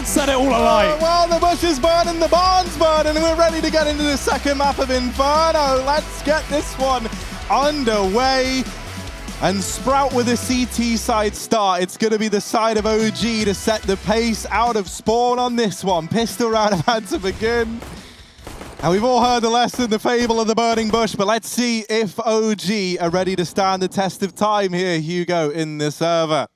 Set it all alight. Well, the bush is burning, the barn's burning, and we're ready to get into the second map of Inferno. Let's get this one underway. And Sprout with a CT side start. It's going to be the side of OG to set the pace out of spawn on this one. Pistol round about to begin. And we've all heard the lesson, the fable of the burning bush, but let's see if OG are ready to stand the test of time here, Hugo, in the server.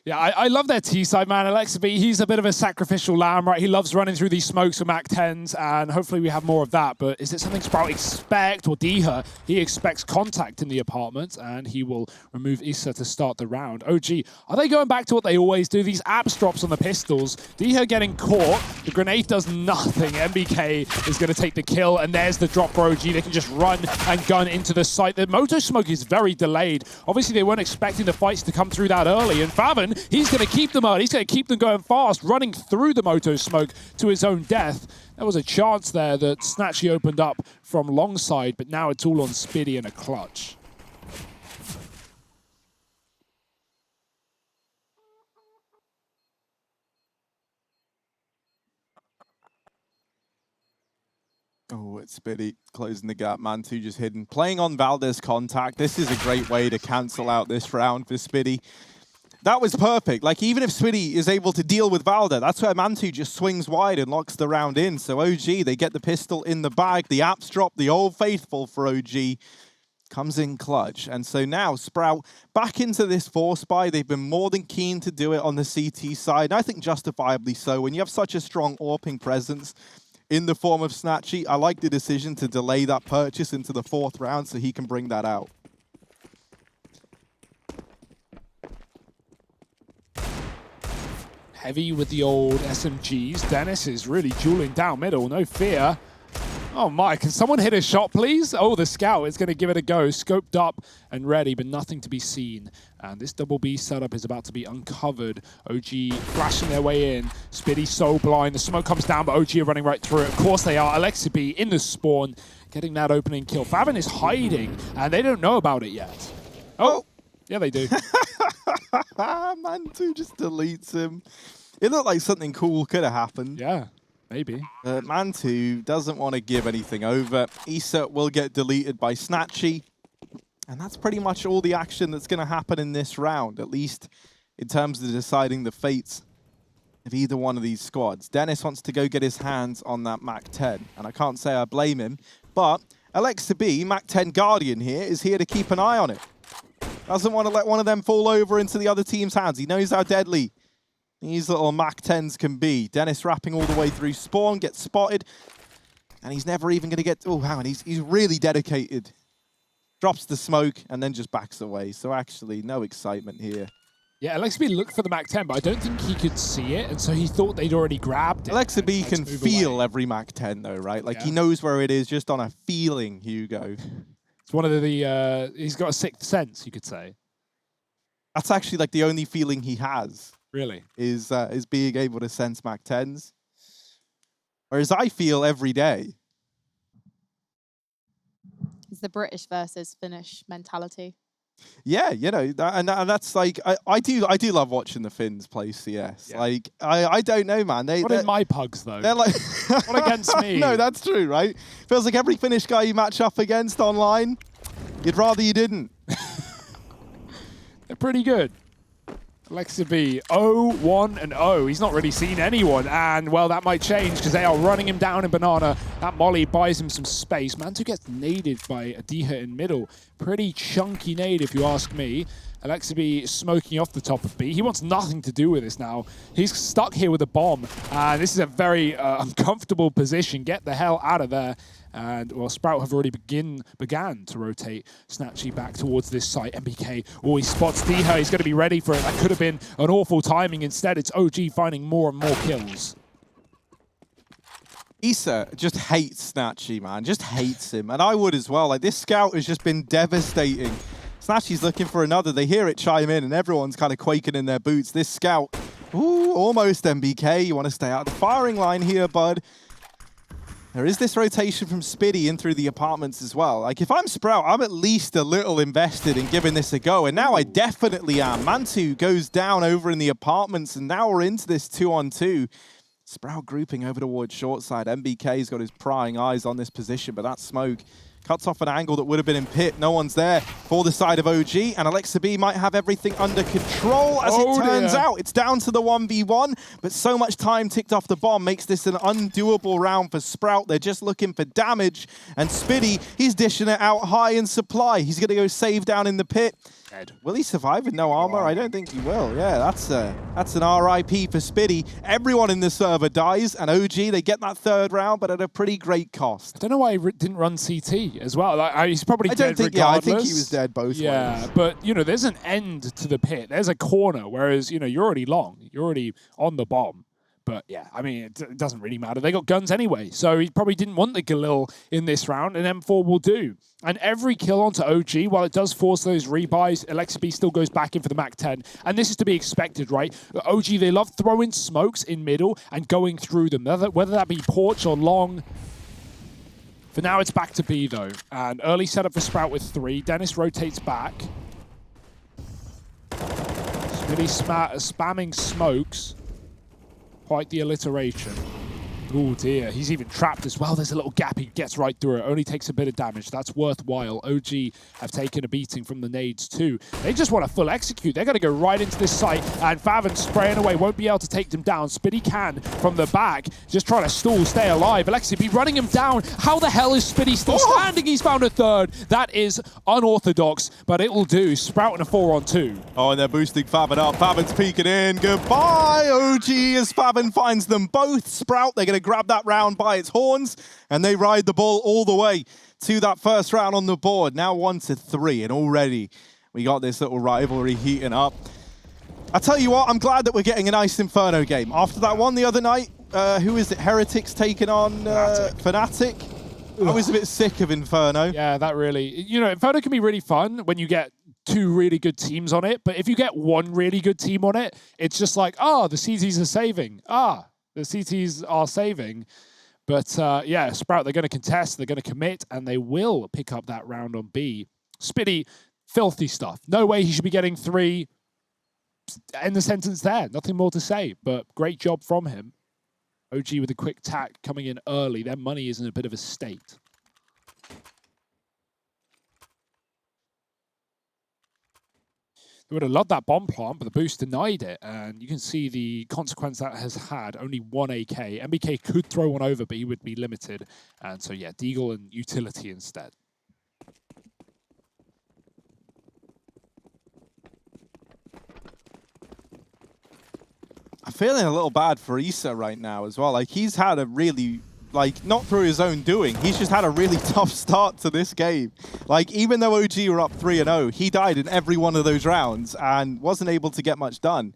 Yeah, I love their T-side, man. Alexaby, he's a bit of a sacrificial lamb, right? He loves running through these smokes with Mac-10s, and hopefully we have more of that. But is it something Sprout expect, or Diha? He expects contact in the apartment, and he will remove Issa to start the round. OG, are they going back to what they always do? These apps drops on the pistols. Diha getting caught. The grenade does nothing. MBK is going to take the kill, and there's the drop for OG. They can just run and gun into the site. The moto smoke is very delayed. Obviously, they weren't expecting the fights to come through that early, and Favin, he's going to keep them early. He's going to keep them going fast, running through the moto smoke to his own death. There was a chance there that Snatchy opened up from long side, but now it's all on Spiddy and a clutch. Oh, it's Spiddy closing the gap. Mantu just hidden. Playing on Valdez contact. This is a great way to cancel out this round for Spiddy. That was perfect. Like, even if Spiddy is able to deal with Valda, that's where Mantu just swings wide and locks the round in. So OG, they get the pistol in the bag. The apps drop, the old faithful for OG comes in clutch. And so now Sprout back into this force buy. They've been more than keen to do it on the CT side. And I think justifiably so. When you have such a strong AWPing presence in the form of Snatchy, I like the decision to delay that purchase into the 4th round so he can bring that out. Heavy with the old SMGs. Dennis is really dueling down middle, no fear. Oh my, can someone hit a shot, please? Oh, the scout is going to give it a go. Scoped up and ready, but nothing to be seen. And this double B setup is about to be uncovered. OG flashing their way in. Spiddy so blind. The smoke comes down, but OG are running right through it. Of course they are. Alexaby in the spawn, getting that opening kill. Favin is hiding, and they don't know about it yet. Oh, yeah, they do. Mantu just deletes him. It looked like something cool could have happened. Yeah, maybe. Mantu doesn't want to give anything over. Issa will get deleted by Snatchy. And that's pretty much all the action that's going to happen in this round, at least in terms of deciding the fates of either one of these squads. Dennis wants to go get his hands on that Mac-10, and I can't say I blame him. But Alexaby, Mac-10 Guardian here, is here to keep an eye on it. Doesn't want to let one of them fall over into the other team's hands. He knows how deadly these little Mac-10s can be. Dennis wrapping all the way through spawn, gets spotted, and he's never even going to get... Oh, hang on, he's really dedicated. Drops the smoke and then just backs away. So actually, no excitement here. Yeah, Alexaby looked for the Mac-10, but I don't think he could see it, and so he thought they'd already grabbed it. Alexaby can feel every Mac-10 though, right? Like, he knows where it is just on a feeling, Hugo. It's one of the, he's got a 6th sense, you could say. That's actually like the only feeling he has. Really? Is being able to sense Mac-10s. Whereas I feel every day. It's the British versus Finnish mentality. Yeah, you know, and that's like, I do love watching the Finns play CS. Yeah. Like, I don't know, man. What in my pugs, though? They're like... What against me? No, that's true, right? Feels like every Finnish guy you match up against online, you'd rather you didn't. They're pretty good. Alexaby, 0-1-0. He's not really seen anyone, and, well, that might change because they are running him down in Banana. That molly buys him some space. Mantu gets naded by Diha in middle. Pretty chunky nade, if you ask me. Alexaby smoking off the top of B. He wants nothing to do with this now. He's stuck here with a bomb, and this is a very uncomfortable position. Get the hell out of there. And, well, Sprout have already began to rotate Snatchy back towards this site. MBK always spots Diha. He's going to be ready for it. That could have been an awful timing. Instead, it's OG finding more and more kills. Issa just hates Snatchy, man. Just hates him. And I would as well. Like, this scout has just been devastating. Snatchy's looking for another. They hear it chime in, and everyone's kind of quaking in their boots. This scout, ooh, almost MBK. You want to stay out of the firing line here, bud. There is this rotation from Spiddy in through the apartments as well. Like, if I'm Sprout, I'm at least a little invested in giving this a go, and now I definitely am. Mantu goes down over in the apartments, and now we're into this 2-on-2. Sprout grouping over towards short side. MBK's got his prying eyes on this position, but that smoke cuts off an angle that would have been in pit. No one's there for the side of OG, and Alexa B might have everything under control. As it turns out, it's down to the 1v1, but so much time ticked off the bomb makes this an undoable round for Sprout. They're just looking for damage, and Spiddy, he's dishing it out high in supply. He's going to go save down in the pit. Dead. Will he survive with no armor? I don't think he will. Yeah, that's an RIP for Spiddy. Everyone in the server dies, and OG, they get that third round, but at a pretty great cost. I don't know why he didn't run CT as well. Like, he's probably dead regardless. Yeah, I think he was dead both ways. Yeah, but, you know, there's an end to the pit. There's a corner, whereas, you know, you're already long. You're already on the bomb. But, yeah, I mean, it doesn't really matter. They got guns anyway, so he probably didn't want the Galil in this round, and M4 will do. And every kill onto OG, while it does force those rebuys, Alexa B still goes back in for the MAC-10. And this is to be expected, right? OG, they love throwing smokes in middle and going through them, whether that be porch or long. For now, it's back to B, though. And early setup for Sprout with 3. Dennis rotates back. Really spamming smokes. Quite the alliteration. Oh dear, he's even trapped as well. There's a little gap, he gets right through it. Only takes a bit of damage, that's worthwhile. OG have taken a beating from the nades too. They just want to full execute. They're going to go right into this site, and Faven spraying away, won't be able to take them down. Spiddy can from the back, just trying to stall, stay alive. Alexi be running him down. How the hell is Spiddy still standing? He's found a third. That is unorthodox, but it will do. Sprout in a 4-on-2. Oh, and they're boosting Faven up. Faven's peeking in. Goodbye, OG, as Faven finds them both. Sprout, they're going to grab that round by its horns, and they ride the ball all the way to that first round on the board. Now 1-3, and already we got this little rivalry heating up. I tell you what, I'm glad that we're getting a nice Inferno game. After that one the other night, who is it? Heretics taking on Fnatic. I was a bit sick of Inferno. Yeah, that really... You know, Inferno can be really fun when you get 2 really good teams on it, but if you get 1 really good team on it, it's just like, the CTs are saving. The CTs are saving. But yeah, Sprout, they're going to contest, they're going to commit, and they will pick up that round on B. Spiddy, filthy stuff. No way he should be getting 3. End the sentence there. Nothing more to say, but great job from him. OG with a quick tack coming in early. Their money is in a bit of a state. They would have loved that bomb plant, but the boost denied it. And you can see the consequence that has had. Only 1 AK. MBK could throw one over, but he would be limited. And so, yeah, Deagle and utility instead. I'm feeling a little bad for Issa right now as well. Like, he's had a really... Like, not through his own doing. He's just had a really tough start to this game. Like, even though OG were up 3-0, he died in every one of those rounds and wasn't able to get much done.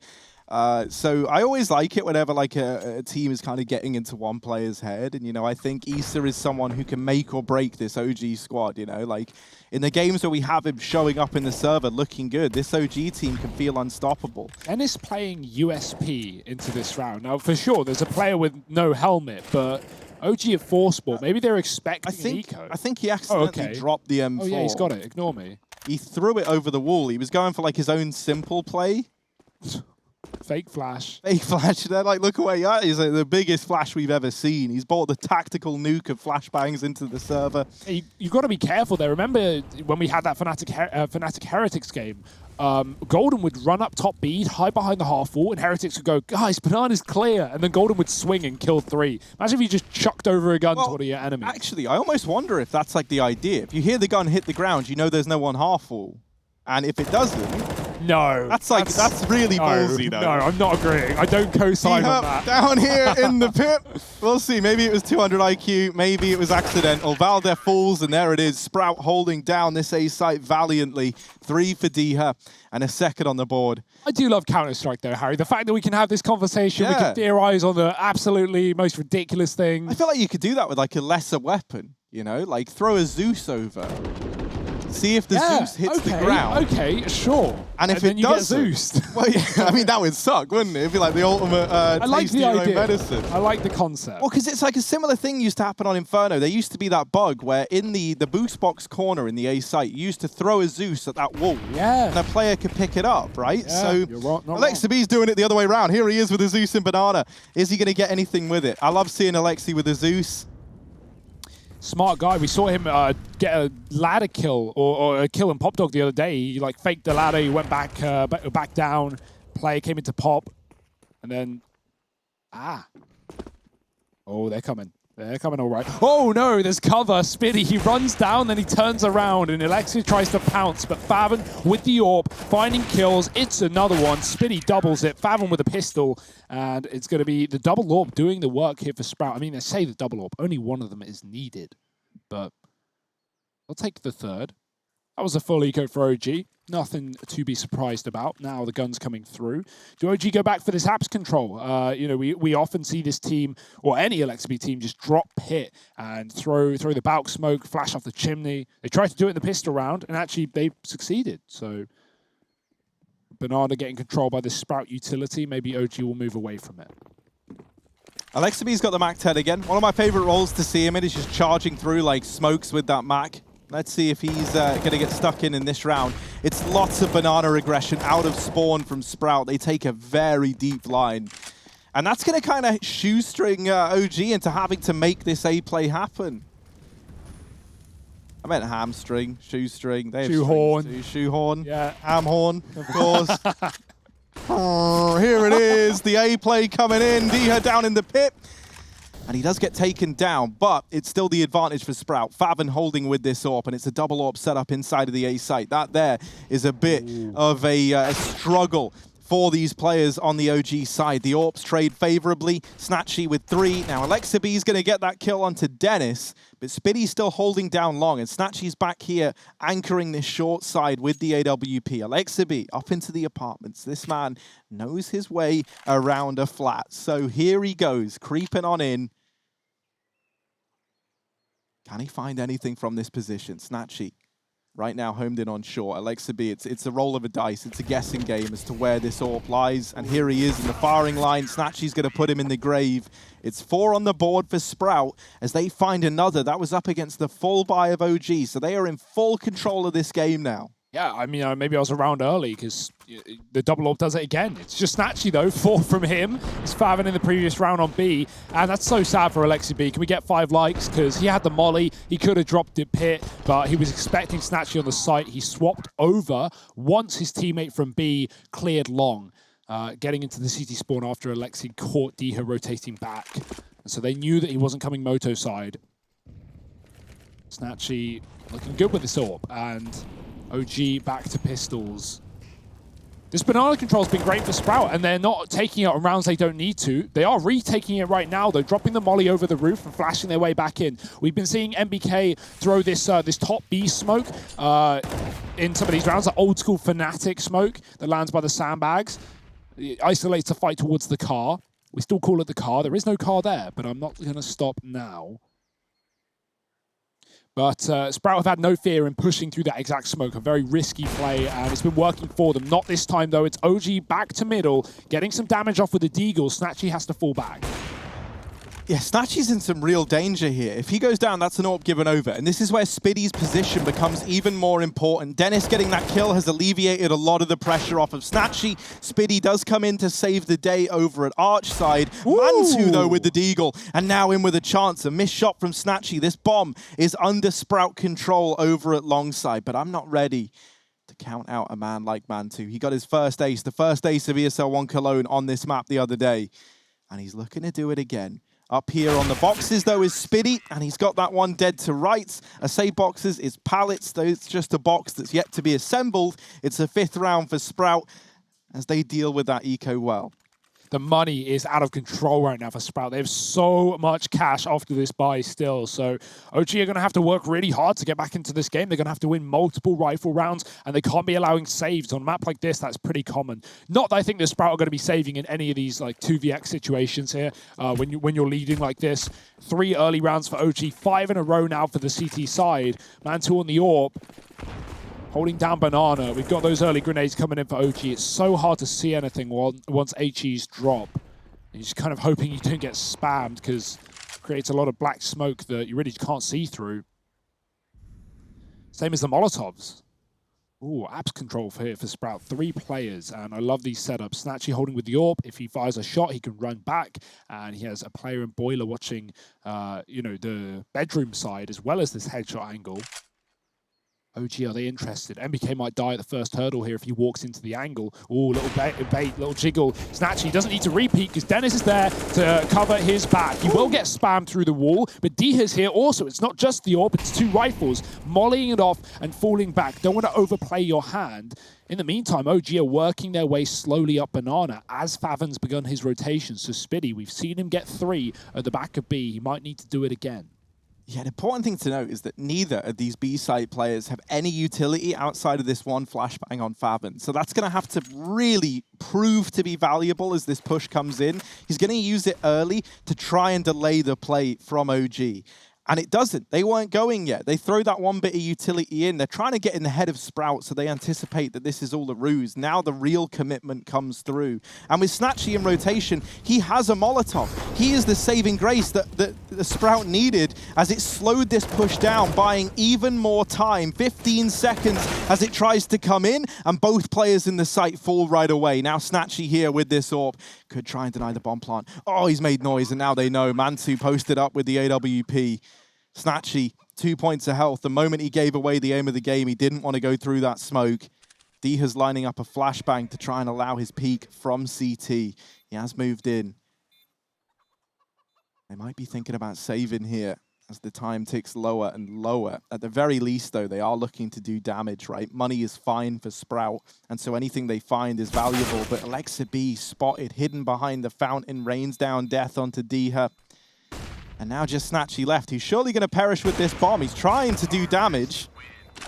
So I always like it whenever like a team is kind of getting into one player's head. And, you know, I think Issa is someone who can make or break this OG squad, you know. Like, in the games where we have him showing up in the server looking good, this OG team can feel unstoppable. Ennis playing USP into this round. Now, for sure, there's a player with no helmet, but... OG at 4 Sport, maybe they're expecting eco. I think he accidentally dropped the M4. Oh yeah, he's got it, ignore me. He threw it over the wall. He was going for like his own simple play. Fake flash. Fake flash. They're like, look away. He's like the biggest flash we've ever seen. He's brought the tactical nuke of flashbangs into the server. You've got to be careful there. Remember when we had that Fnatic Heretics game? Golden would run up top B, hide behind the half wall, and Heretics would go, guys, banana's clear, and then Golden would swing and kill 3. Imagine if you just chucked over a gun to one of your enemies. Actually, I almost wonder if that's like the idea. If you hear the gun hit the ground, you know there's no one half wall. And if it doesn't... No. That's really ballsy, though. No, I'm not agreeing. I don't co-sign on that. Down here in the pit. We'll see. Maybe it was 200 IQ. Maybe it was accidental. Valdez falls, and there it is. Sprout holding down this A site valiantly. 3 for Diha, and a second on the board. I do love Counter-Strike, though, Harry. The fact that we can have this conversation, we can theorize on the absolutely most ridiculous things. I feel like you could do that with, like, a lesser weapon, you know? Like, throw a Zeus over. See if the Zeus hits the ground. Okay, sure. And if then it you get doesn't, Zeused. well, yeah, I mean, that would suck, wouldn't it? It'd be like the ultimate I like taste the your own idea. medicine. I like the concept. Well, because it's like a similar thing used to happen on Inferno. There used to be that bug where in the boost box corner in the A site, you used to throw a Zeus at that wall. Yeah. And a player could pick it up, right? Yeah, So you're not Alexi B's doing it the other way around. Here he is with a Zeus and Banana. Is he going to get anything with it? I love seeing Alexi with a Zeus. Smart guy. We saw him get a ladder kill or a kill in Pop Dog the other day. He like faked the ladder. He went back down. Player came into Pop, and then oh, they're coming. They're coming all right. Oh no, there's cover. Spitty, he runs down, then he turns around, and Alexi tries to pounce, but Favon with the AWP, finding kills. It's another one. Spitty doubles it. Favon with a pistol, and it's going to be the double AWP doing the work here for Sprout. I mean, they say the double AWP. Only one of them is needed, but I'll take the third. That was a full eco for OG. Nothing to be surprised about. Now the gun's coming through. Do OG go back for this Haps control? You know, we often see this team, or any LXB team, just drop pit and throw the bulk smoke, flash off the chimney. They tried to do it in the pistol round, and actually they succeeded. So Banana getting controlled by the Sprout utility. Maybe OG will move away from it. Alexi got the Mac 10 again. One of my favorite roles to see him in is just charging through like smokes with that Mac. Let's see if he's going to get stuck in this round. It's lots of Banana aggression out of spawn from Sprout. They take a very deep line. And that's going to kind of shoestring OG into having to make this A play happen. I meant hamstring, shoestring. They have shoehorn. Shoehorn. Yeah. Hamhorn, of course. Oh, here it is. The A play coming in. Diha down in the pit. And he does get taken down, but it's still the advantage for Sprout. Favon holding with this AWP, and it's a double AWP setup inside of the A site. That there is a bit of a struggle for these players on the OG side. The AWPs trade favorably. Snatchy with 3. Now Alexi B is going to get that kill onto Dennis, but Spitty's still holding down long, and Snatchy's back here anchoring this short side with the AWP. Alexi B up into the apartments. This man knows his way around a flat. So here he goes, creeping on in. Can he find anything from this position? Snatchy right now homed in on short. Alexi B, it's a roll of a dice. It's a guessing game as to where this AWP lies. And here he is in the firing line. Snatchy's going to put him in the grave. It's 4 on the board for Sprout as they find another. That was up against the full buy of OG. So they are in full control of this game now. Yeah, I mean, maybe I was around early because the double AWP does it again. It's just Snatchy, though. 4 from him. It's Favon in the previous round on B. And that's so sad for Alexi B. Can we get 5 likes? Because he had the molly. He could have dropped it pit, but he was expecting Snatchy on the site. He swapped over once his teammate from B cleared long, getting into the CT spawn after Alexi caught Diha rotating back. And so they knew that he wasn't coming Moto side. Snatchy looking good with this AWP. And OG back to pistols. This Banana control's been great for Sprout, and they're not taking it on rounds they don't need to. They are retaking it right now, though, dropping the molly over the roof and flashing their way back in. We've been seeing MBK throw this this top B smoke in some of these rounds, like old school Fnatic smoke that lands by the sandbags. It isolates the fight towards the car. We still call it the car. There is no car there, but I'm not going to stop now. But Sprout have had no fear in pushing through that exact smoke. A very risky play, and it's been working for them. Not this time, though. It's OG back to middle, getting some damage off with the Deagle. Snatchy has to fall back. Yeah, Snatchy's in some real danger here. If he goes down, that's an AWP given over. And this is where Spitty's position becomes even more important. Dennis getting that kill has alleviated a lot of the pressure off of Snatchy. Spitty does come in to save the day over at Arch side. Mantu, though, with the Deagle. And now in with a chance. A missed shot from Snatchy. This bomb is under Sprout control over at long side. But I'm not ready to count out a man like Mantu. He got his first ace, the first ace of ESL One Cologne on this map the other day. And he's looking to do it again. Up here on the boxes, though, is Spitty, and he's got that one dead to rights. I say boxes, it's pallets, though it's just a box that's yet to be assembled. It's a 5th round for Sprout as they deal with that eco well. The money is out of control right now for Sprout. They have so much cash after this buy still. So OG are going to have to work really hard to get back into this game. They're going to have to win multiple rifle rounds, and they can't be allowing saves. On a map like this, that's pretty common. Not that I think the Sprout are going to be saving in any of these like 2vx situations here when you're leading like this. 3 early rounds for OG, 5 in a row now for the CT side. Man2 on the AWP. Holding down Banana. We've got those early grenades coming in for OG. It's so hard to see anything once HEs drop. And you're just kind of hoping you don't get spammed because it creates a lot of black smoke that you really can't see through. Same as the Molotovs. Ooh, abs control here for Sprout. 3 players, and I love these setups. Snatchy holding with the AWP. If he fires a shot, he can run back, and he has a player in Boiler watching, the bedroom side as well as this headshot angle. OG, are they interested? MBK might die at the first hurdle here if he walks into the angle. Ooh, little bait, little jiggle. Snatchy doesn't need to repeat because Dennis is there to cover his back. He will get spammed through the wall, but Diha's here also. It's not just the AWP, it's 2 rifles, mollying it off and falling back. Don't want to overplay your hand. In the meantime, OG are working their way slowly up Banana as Favin's begun his rotation. So Spiddy, we've seen him get 3 at the back of B. He might need to do it again. Yeah, an important thing to note is that neither of these B-side players have any utility outside of this one flashbang on Favin. So that's going to have to really prove to be valuable as this push comes in. He's going to use it early to try and delay the play from OG. And it doesn't. They weren't going yet. They throw that one bit of utility in. They're trying to get in the head of Sprout, so they anticipate that this is all a ruse. Now the real commitment comes through. And with Snatchy in rotation, he has a Molotov. He is the saving grace that the Sprout needed as it slowed this push down, buying even more time. 15 seconds as it tries to come in, and both players in the site fall right away. Now Snatchy here with this AWP. Could try and deny the bomb plant. Oh, he's made noise, and now they know. Man2 posted up with the AWP. Snatchy, 2 points of health. The moment he gave away the aim of the game, he didn't want to go through that smoke. Diha's lining up a flashbang to try and allow his peek from CT. He has moved in. They might be thinking about saving here as the time ticks lower and lower. At the very least, though, they are looking to do damage, right? Money is fine for Sprout, and so anything they find is valuable. But Alexa B spotted, hidden behind the fountain, rains down death onto Diha. And now just Snatchy left. He's surely going to perish with this bomb. He's trying to do damage.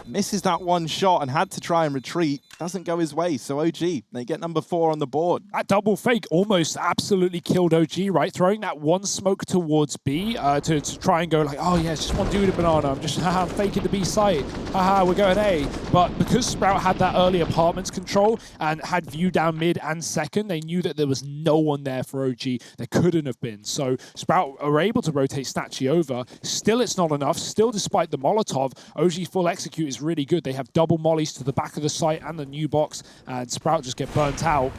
Misses that one shot and had to try and retreat. Doesn't go his way, so OG, they get number 4 on the board. That double fake almost absolutely killed OG, right? Throwing that one smoke towards B to try and go like, oh yeah, it's just one dude at Banana. I'm just I'm faking the B site. Haha, we're going A. But because Sprout had that early apartments control and had view down mid and second, they knew that there was no one there for OG. There couldn't have been. So Sprout are able to rotate Snatchy over. Still, it's not enough. Still, despite the Molotov, OG full execute is really good. They have double mollies to the back of the site and the new box, and Sprout just get burnt out.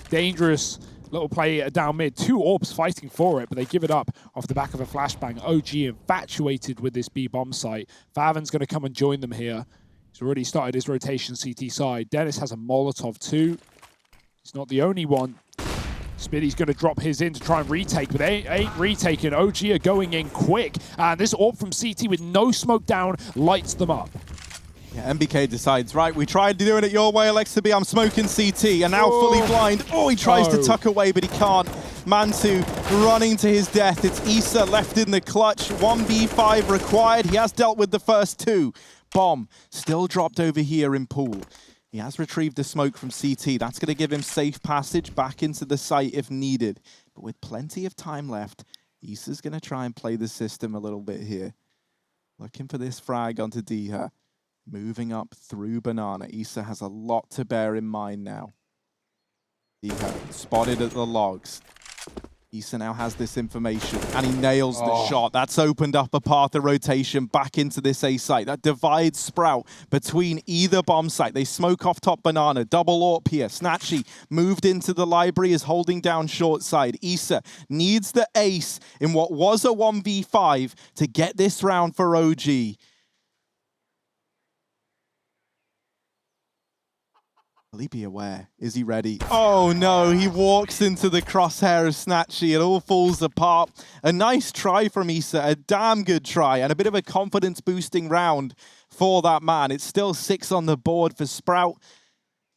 Dangerous little play down mid. 2 AWPs fighting for it, but they give it up off the back of a flashbang. OG infatuated with this B bomb site. Favin's going to come and join them here. He's already started his rotation CT side. Dennis has a Molotov too. He's not the only one. Spiddy's going to drop his in to try and retake, but they ain't retaking. OG are going in quick, and this AWP from CT with no smoke down lights them up. Yeah, MBK decides, right, we tried doing it your way, Alexa B. I'm smoking CT, and now fully blind. Oh, he tries to tuck away, but he can't. Man2 running to his death. It's Issa left in the clutch. 1v5 required. He has dealt with the first 2. Bomb still dropped over here in pool. He has retrieved the smoke from CT. That's going to give him safe passage back into the site if needed. But with plenty of time left, Issa's going to try and play the system a little bit here. Looking for this frag onto Diha. Moving up through Banana. Issa has a lot to bear in mind now. Diha spotted at the logs. Issa now has this information, and he nails the shot. That's opened up a path of rotation back into this A site. That divides Sprout between either bomb site. They smoke off top Banana. Double AWP here. Snatchy moved into the library, is holding down short side. Issa needs the ace in what was a 1v5 to get this round for OG. Will he be aware? Is he ready? Oh no, he walks into the crosshair of Snatchy. It all falls apart. A nice try from Issa, a damn good try, and a bit of a confidence boosting round for that man. It's still 6 on the board for Sprout,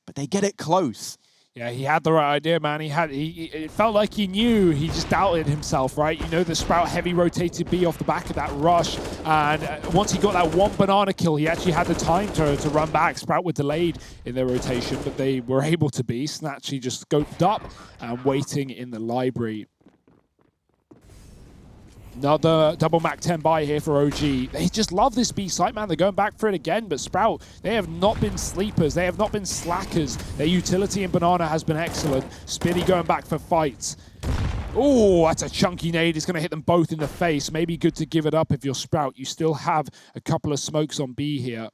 but they get it close. Yeah, he had the right idea, man. It felt like he knew. He just doubted himself, right? You know, the Sprout heavy rotated B off the back of that rush, and once he got that one banana kill, he actually had the time to run back. Sprout were delayed in their rotation, but they were able to be. Snatchy just scoped up and waiting in the library. Another double Mac 10 buy here for OG. They just love this B site, man. They're going back for it again, but Sprout, they have not been sleepers. They have not been slackers. Their utility in Banana has been excellent. Spinny going back for fights. Oh, that's a chunky nade. It's going to hit them both in the face. Maybe good to give it up if you're Sprout. You still have a couple of smokes on B here.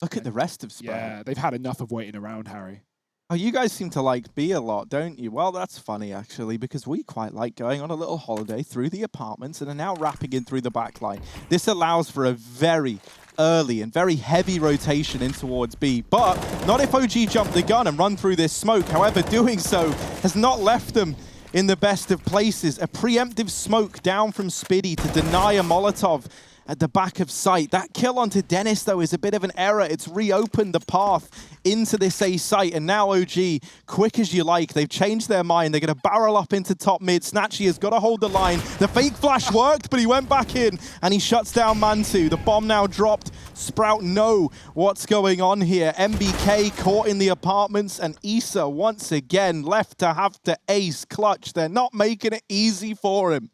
Look at the rest of Sprout. Yeah, they've had enough of waiting around, Harry. Oh, you guys seem to like B a lot, don't you? Well, that's funny, actually, because we quite like going on a little holiday through the apartments and are now wrapping in through the back line. This allows for a very early and very heavy rotation in towards B, but not if OG jump the gun and run through this smoke. However, doing so has not left them in the best of places. A preemptive smoke down from Spiddy to deny a Molotov at the back of sight. That kill onto Dennis, though, is a bit of an error. It's reopened the path into this A site, and now OG, quick as you like, they've changed their mind. They're going to barrel up into top mid. Snatchy has got to hold the line. The fake flash worked, but he went back in, and he shuts down Mantu. The bomb now dropped. Sprout know what's going on here. MBK caught in the apartments, and Issa once again left to have to ace clutch. They're not making it easy for him.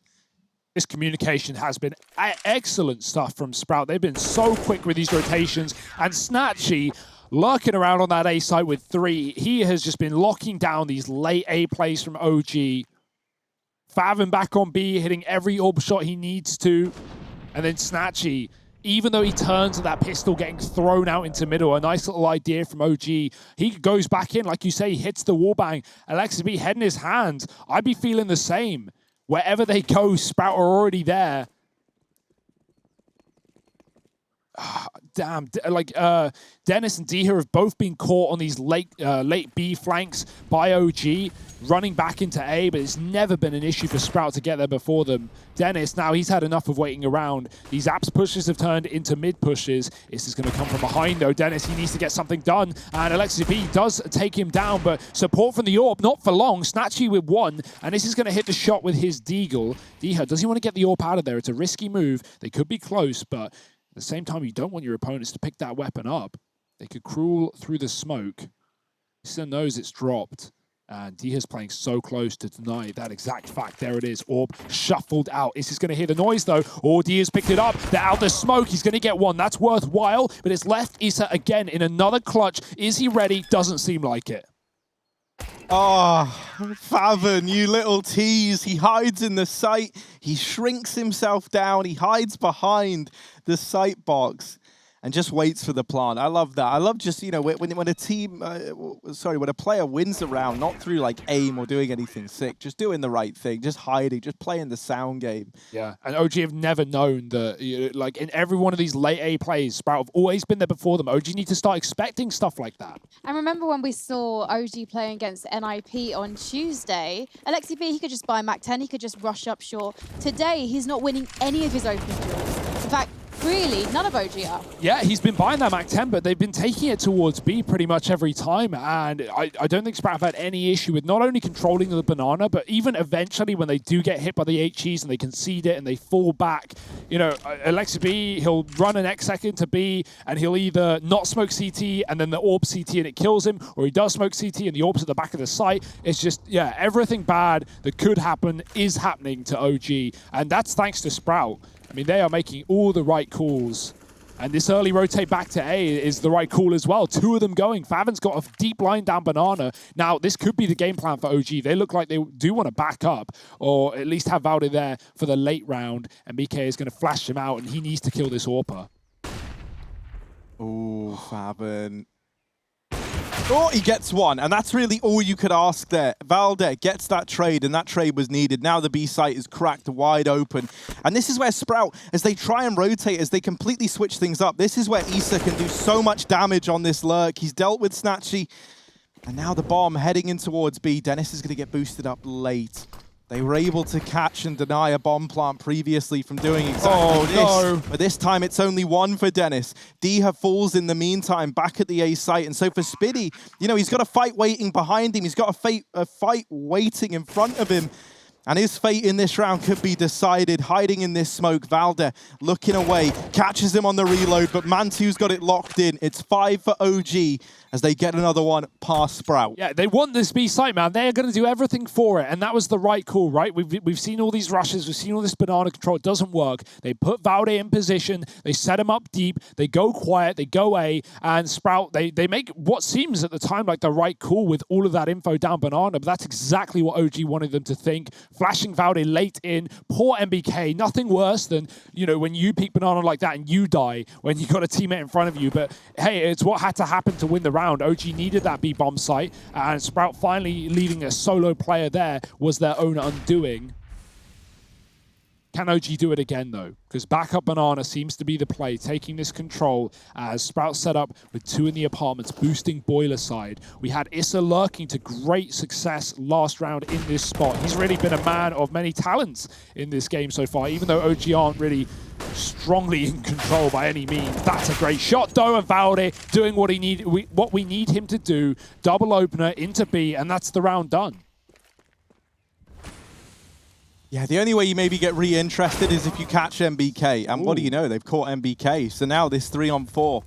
This communication has been excellent stuff from Sprout. They've been so quick with these rotations, and Snatchy lurking around on that A site with 3. He has just been locking down these late A plays from OG. Fathom back on B, hitting every orb shot he needs to. And then Snatchy, even though he turns to that pistol getting thrown out into middle, a nice little idea from OG. He goes back in, like you say, he hits the wallbang. Alexis B head in his hands. I'd be feeling the same. Wherever they go, Sprout are already there. Damn, like Dennis and Diha have both been caught on these late B flanks by OG, running back into A, but it's never been an issue for Sprout to get there before them. Dennis, now he's had enough of waiting around. These apps pushes have turned into mid pushes. This is going to come from behind, though. Dennis, he needs to get something done, and Alexis B does take him down, but support from the AWP, not for long. Snatchy with 1, and this is going to hit the shot with his Deagle. Diha, does he want to get the AWP out of there? It's a risky move. They could be close, but at the same time, you don't want your opponents to pick that weapon up. They could crawl through the smoke. Still knows it's dropped. And Diha's playing so close to deny that exact fact. There it is. Orb shuffled out. Is this going to hear the noise, though? Or Diha's picked it up. They're out the smoke. He's going to get 1. That's worthwhile. But it's left Issa again in another clutch. Is he ready? Doesn't seem like it. Oh, Favon, you little tease. He hides in the site. He shrinks himself down. He hides behind the site box and just waits for the plant. I love that. I love just, you know, when a team, when a player wins a round, not through like aim or doing anything sick, just doing the right thing, just hiding, just playing the sound game. Yeah, and OG have never known that, like in every one of these late A plays, Sprout have always been there before them. OG need to start expecting stuff like that. And remember when we saw OG playing against NIP on Tuesday, Alexi B, he could just buy Mac 10, he could just rush up short. Today, he's not winning any of his open duels. In fact, really, none of OG are. Yeah, he's been buying that Mac 10, but they've been taking it towards B pretty much every time. And I don't think Sprout have had any issue with not only controlling the banana, but even eventually when they do get hit by the HEs and they concede it and they fall back, you know, Alexis B, he'll run an X second to B and he'll either not smoke CT and then the AWP CT and it kills him, or he does smoke CT and the AWP's at the back of the site. It's just, yeah, everything bad that could happen is happening to OG. And that's thanks to Sprout. I mean, they are making all the right calls. And this early rotate back to A is the right call as well. 2 of them going. Favon's got a deep line down banana. Now, this could be the game plan for OG. They look like they do want to back up, or at least have Valde there for the late round. And BK is going to flash him out, and he needs to kill this AWPer. Oh, Favon. Oh, he gets 1, and that's really all you could ask there. Valde gets that trade, and that trade was needed. Now the B site is cracked wide open. And this is where Sprout, as they try and rotate, as they completely switch things up, this is where Issa can do so much damage on this lurk. He's dealt with Snatchy, and now the bomb heading in towards B. Dennis is going to get boosted up late. They were able to catch and deny a bomb plant previously from doing exactly this. No. But this time it's only one for Dennis. Diha falls in the meantime back at the A site. And so for Spiddy, you know, he's got a fight waiting behind him. He's got a fight waiting in front of him. And his fate in this round could be decided. Hiding in this smoke, Valde looking away, catches him on the reload, but Mantu's got it locked in. It's 5 for OG as they get another one past Sprout. Yeah, they want this B site, man. They're going to do everything for it, and that was the right call, right? We've seen all these rushes. We've seen all this banana control. It doesn't work. They put Valde in position. They set him up deep. They go quiet. They go A, and Sprout, they make what seems at the time like the right call with all of that info down banana, but that's exactly what OG wanted them to think. Flashing Valde late in, poor MBK, nothing worse than, you know, when you peek banana like that and you die when you got a teammate in front of you. But hey, it's what had to happen to win the round. OG needed that B bomb site, and Sprout finally leaving a solo player there was their own undoing. Can OG do it again, though? Because backup banana seems to be the play, taking this control as Sprout set up with 2 in the apartments, boosting boiler side. We had Issa lurking to great success last round in this spot. He's really been a man of many talents in this game so far, even though OG aren't really strongly in control by any means. That's a great shot, though, of Valde doing what we need him to do. Double opener into B, and that's the round done. Yeah, the only way you maybe get re-interested is if you catch MBK. And what do you know? They've caught MBK. So now this 3-on-4.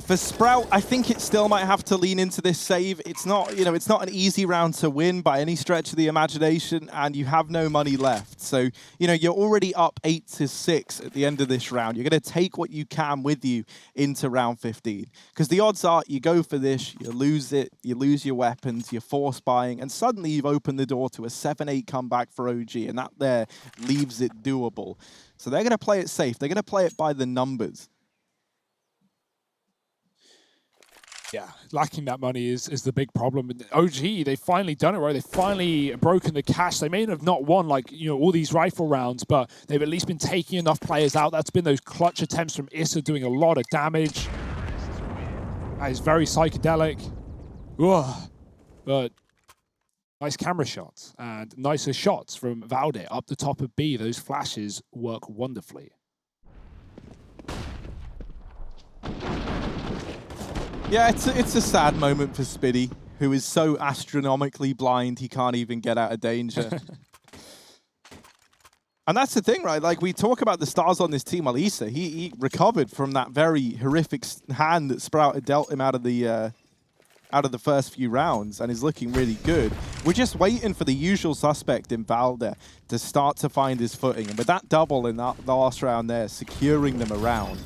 For Sprout, I think it still might have to lean into this save. It's not, you know, it's not an easy round to win by any stretch of the imagination, and you have no money left. So, you know, you're already up 8-6 at the end of this round. You're going to take what you can with you into round 15. Because the odds are you go for this, you lose it, you lose your weapons, you're force buying, and suddenly you've opened the door to a 7-8 comeback for OG, and that there leaves it doable. So they're going to play it safe. They're going to play it by the numbers. Yeah, lacking that money is the big problem. OG, they've finally done it right. They've finally broken the cash. They may have not won, like, you know, all these rifle rounds, but they've at least been taking enough players out. That's been those clutch attempts from Issa doing a lot of damage. That is very psychedelic. Ugh. But nice camera shots and nicer shots from Valde up the top of B. Those flashes work wonderfully. Yeah, it's a sad moment for Spiddy, who is so astronomically blind he can't even get out of danger. And that's the thing, right? Like, we talk about the stars on this team. Well, Issa, he recovered from that very horrific hand that Sprout had dealt him out of the first few rounds and is looking really good. We're just waiting for the usual suspect in Valde to start to find his footing. And with that double in that last round there, securing them around,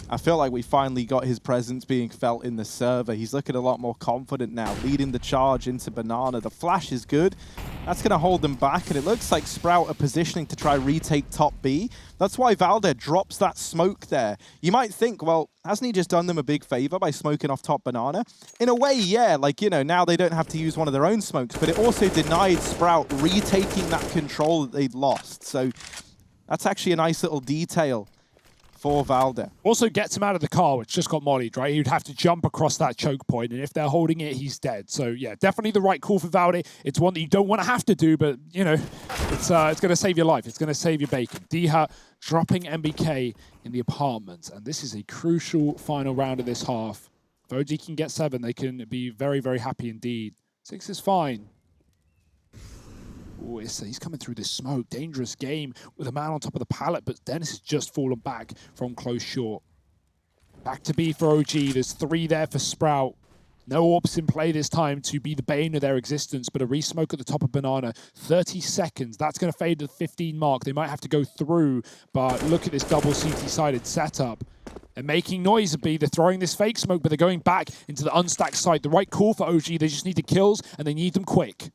I feel like we finally got his presence being felt in the server. He's looking a lot more confident now, leading the charge into banana. The flash is good. That's going to hold them back, and it looks like Sprout are positioning to try retake top B. That's why Valde drops that smoke there. You might think, well, hasn't he just done them a big favor by smoking off top banana? In a way, yeah. Like, you know, now they don't have to use one of their own smokes, but it also denied Sprout retaking that control that they'd lost. So that's actually a nice little detail for Valde. Also gets him out of the car, which just got mollied, right? He'd have to jump across that choke point, and if they're holding it, he's dead. So yeah, definitely the right call for Valde. It's one that you don't want to have to do, but you know, it's going to save your life. It's going to save your bacon. Diha dropping MBK in the apartments, and this is a crucial final round of this half. If OG can get 7, they can be very, very happy indeed. 6 is fine. Ooh, he's coming through this smoke. Dangerous game with a man on top of the pallet, but Dennis has just fallen back from close short. Back to B for OG. There's 3 there for Sprout. No orbs in play this time to be the bane of their existence, but a re-smoke at the top of banana. 30 seconds. That's going to fade to the 15 mark. They might have to go through, but look at this double CT-sided setup. They're making noise of B. They're throwing this fake smoke, but they're going back into the unstacked site. The right call for OG. They just need the kills, and they need them quick.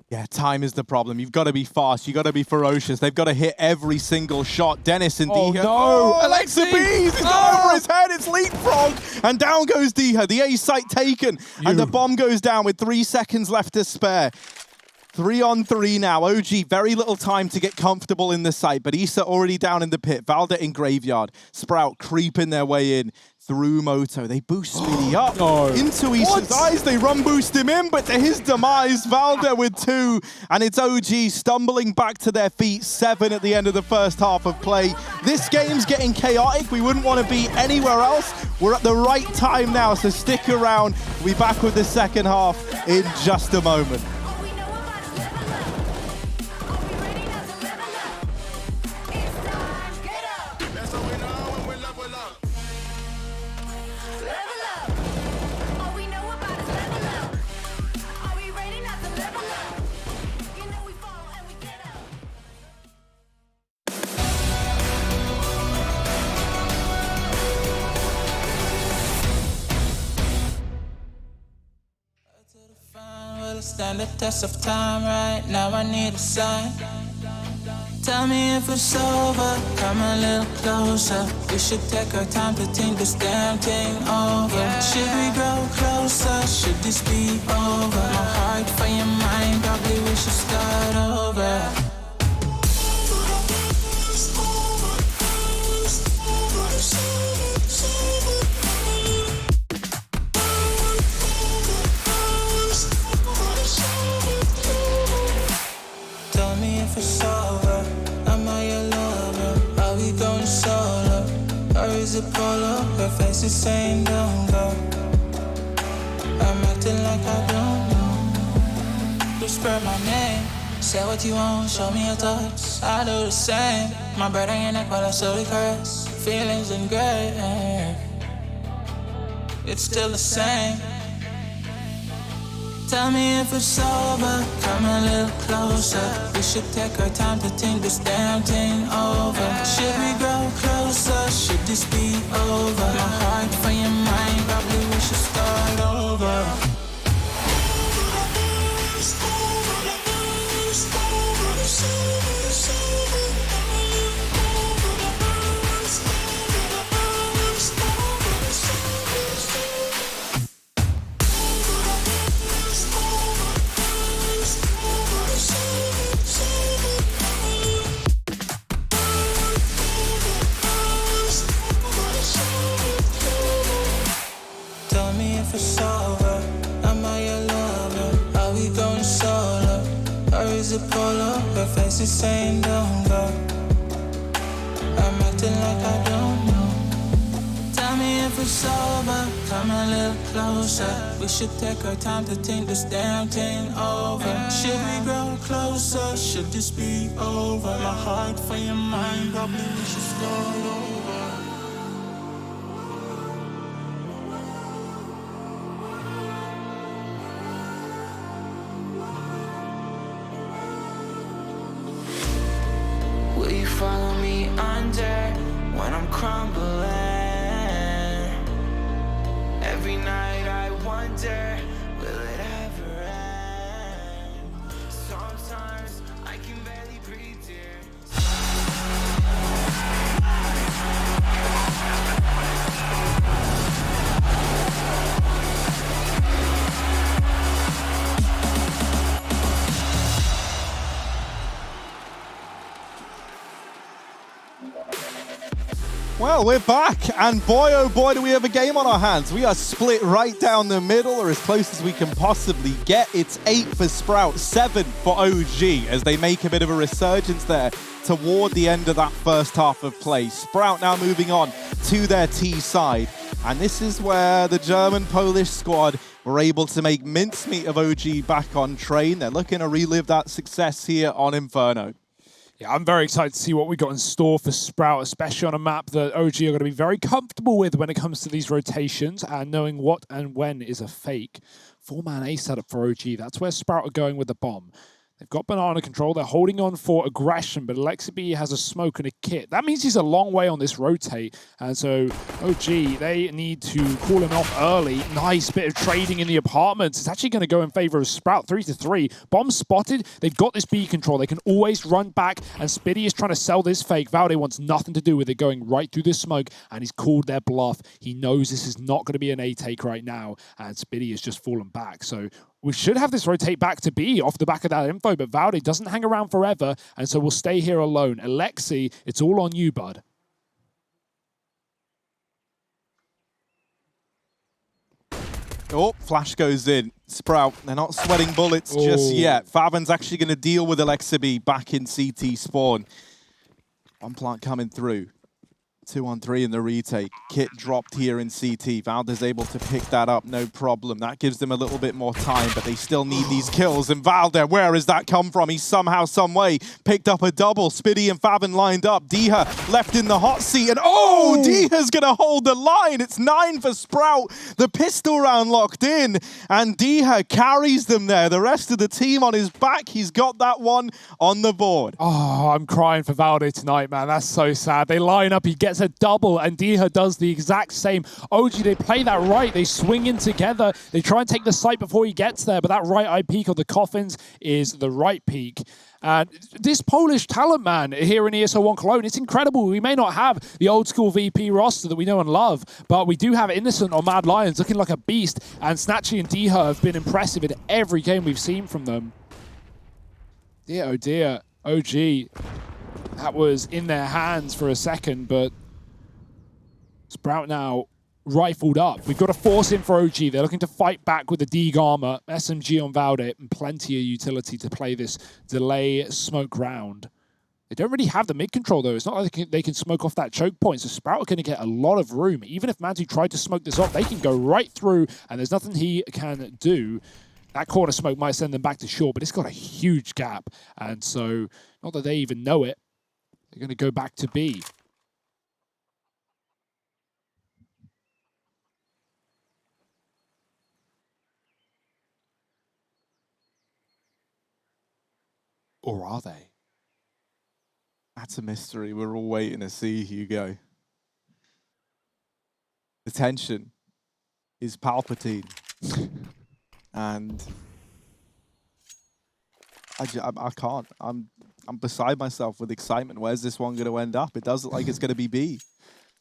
Yeah, time is the problem. You've got to be fast. You've got to be ferocious. They've got to hit every single shot. Dennis and Diha. No! Alexa B's! He's got over his head. It's leapfrog. And down goes Diha. The A site taken. And the bomb goes down with 3 seconds left to spare. 3-on-3 now. OG, very little time to get comfortable in the site, but Issa already down in the pit. Valda in Graveyard. Sprout creeping their way in through Moto. They boost Speedy up into Issa's eyes. They run boost him in, but to his demise, Valda with 2. And it's OG stumbling back to their feet. 7 at the end of the first half of play. This game's getting chaotic. We wouldn't want to be anywhere else. We're at the right time now, so stick around. We'll be back with the second half in just a moment. Stand the test of time right now, I need a sign. Tell me if it's over, come a little closer. We should take our time to think this damn thing over. Should we grow closer, should this be over? My heart for your mind, probably we should start over. If it's over, am I your lover? Are we going solo? Or is it polo? Her face is saying don't go. I'm acting like I don't know. Whisper my name, say what you want, show me your thoughts. I do the same. My breath on your neck while I slowly caress. Feelings in gray, it's still the same. Tell me if it's over, come a little closer. We should take our time to think this damn thing over. Should we grow closer, should this be over? My heart for your mind, probably we should start over. If it's over, am I your lover? Are we going solo? Or is it polo? Her face is saying don't go. I'm acting like I don't know. Tell me if it's over, come a little closer. We should take our time to think this damn thing over. Should we grow closer? Should this be over? My heart for your mind, probably we should start over. Will you follow me under when I'm crumbling? Every night I wonder, will it ever end? Sometimes I can barely breathe, dear. Well, we're back, and boy, oh boy, do we have a game on our hands. We are split right down the middle, or as close as we can possibly get. It's 8 for Sprout, 7 for OG, as they make a bit of a resurgence there toward the end of that first half of play. Sprout now moving on to their T side, and this is where the German-Polish squad were able to make mincemeat of OG back on train. They're looking to relive that success here on Inferno. Yeah, I'm very excited to see what we got in store for Sprout, especially on a map that OG are going to be very comfortable with when it comes to these rotations and knowing what and when is a fake. 4-man A setup for OG. That's where Sprout are going with the bomb. They've got Banana control. They're holding on for aggression, but Alexibi has a smoke and a kit. That means he's a long way on this rotate. And so OG, they need to call him off early. Nice bit of trading in the apartments. It's actually going to go in favor of Sprout, 3-3. Bomb spotted. They've got this B control. They can always run back, and Spiddy is trying to sell this fake. Valde wants nothing to do with it, going right through the smoke, and he's called their bluff. He knows this is not going to be an A take right now, and Spiddy has just fallen back. So we should have this rotate back to B off the back of that info, but Valde doesn't hang around forever, and so we'll stay here alone. Alexi, it's all on you, bud. Oh, flash goes in. Sprout, they're not sweating bullets just yet. Faven's actually going to deal with Alexibi back in CT spawn. One plant coming through. 2-on-3 in the retake. Kit dropped here in CT. Valde's able to pick that up, no problem. That gives them a little bit more time, but they still need these kills. And Valde, where has that come from? He somehow, some way picked up a double. Spiddy and Faven lined up. Diha left in the hot seat, and Diha's gonna hold the line. It's 9 for Sprout. The pistol round locked in, and Diha carries them there. The rest of the team on his back. He's got that one on the board. Oh, I'm crying for Valde tonight, man. That's so sad. They line up, he gets a double, and Diha does the exact same. OG, they play that right. They swing in together. They try and take the site before he gets there, but that right eye peak of the coffins is the right peak. And this Polish talent, man, here in ESL One Cologne, it's incredible. We may not have the old school VP roster that we know and love, but we do have Innocent or Mad Lions looking like a beast, and Snatchy and Diha have been impressive in every game we've seen from them. Dear, oh dear, OG. That was in their hands for a second, but Sprout now rifled up. We've got to force in for OG. They're looking to fight back with the Deeg armor, SMG on Valde, and plenty of utility to play this delay smoke round. They don't really have the mid control, though. It's not like they can smoke off that choke point, so Sprout are going to get a lot of room. Even if Mantu tried to smoke this off, they can go right through, and there's nothing he can do. That corner smoke might send them back to shore, but it's got a huge gap, and so, not that they even know it, they're going to go back to B. Or are they? That's a mystery. We're all waiting to see, Hugo. The tension is Palpatine. And I can't. I'm beside myself with excitement. Where's this one going to end up? It does look like it's going to be B.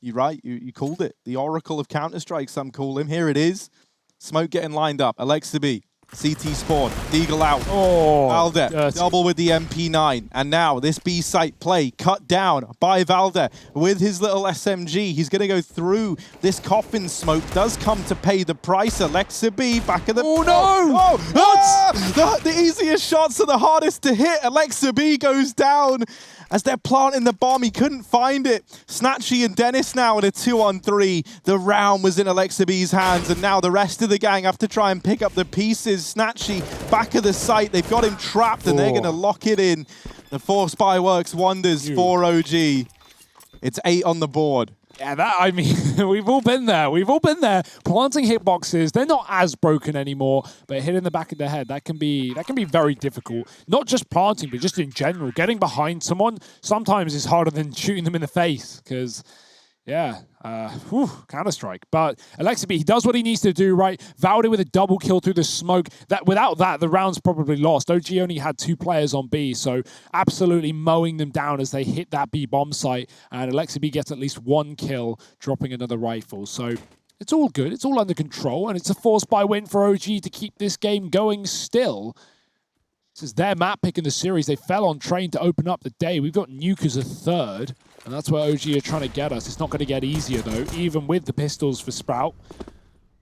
You're right. You called it. The Oracle of Counter-Strike, some call him. Here it is. Smoke getting lined up. Alexibi. CT spawn, Deagle out, Valde, double with the MP9, and now this B site play cut down by Valde with his little SMG. He's going to go through this coffin smoke, does come to pay the price. Alexibi back of the... Oh no! The easiest shots are the hardest to hit. Alexibi goes down as they're planting the bomb. He couldn't find it. Snatchy and Dennis now at a 2-on-3. The round was in Alexibi's hands, and now the rest of the gang have to try and pick up the pieces. Snatchy back of the site. They've got him trapped, and they're going to lock it in. The Force Spy works wonders for OG. It's 8 on the board. Yeah, that, I mean, we've all been there. We've all been there. Planting hitboxes, they're not as broken anymore, but hitting the back of the head, that can be very difficult. Not just planting, but just in general. Getting behind someone sometimes is harder than shooting them in the face, because, yeah, Counter-Strike. But Alexibi, he does what he needs to do, right? Valde with a double kill through the smoke. Without that, the round's probably lost. OG only had 2 players on B, so absolutely mowing them down as they hit that B bomb site. And Alexibi gets at least 1 kill, dropping another rifle. So it's all good. It's all under control, and it's a Force Spy win for OG to keep this game going still. This is their map pick in the series. They fell on Train to open up the day. We've got Nuke as a 3rd. And that's where OG are trying to get us. It's not going to get easier, though, even with the pistols for Sprout.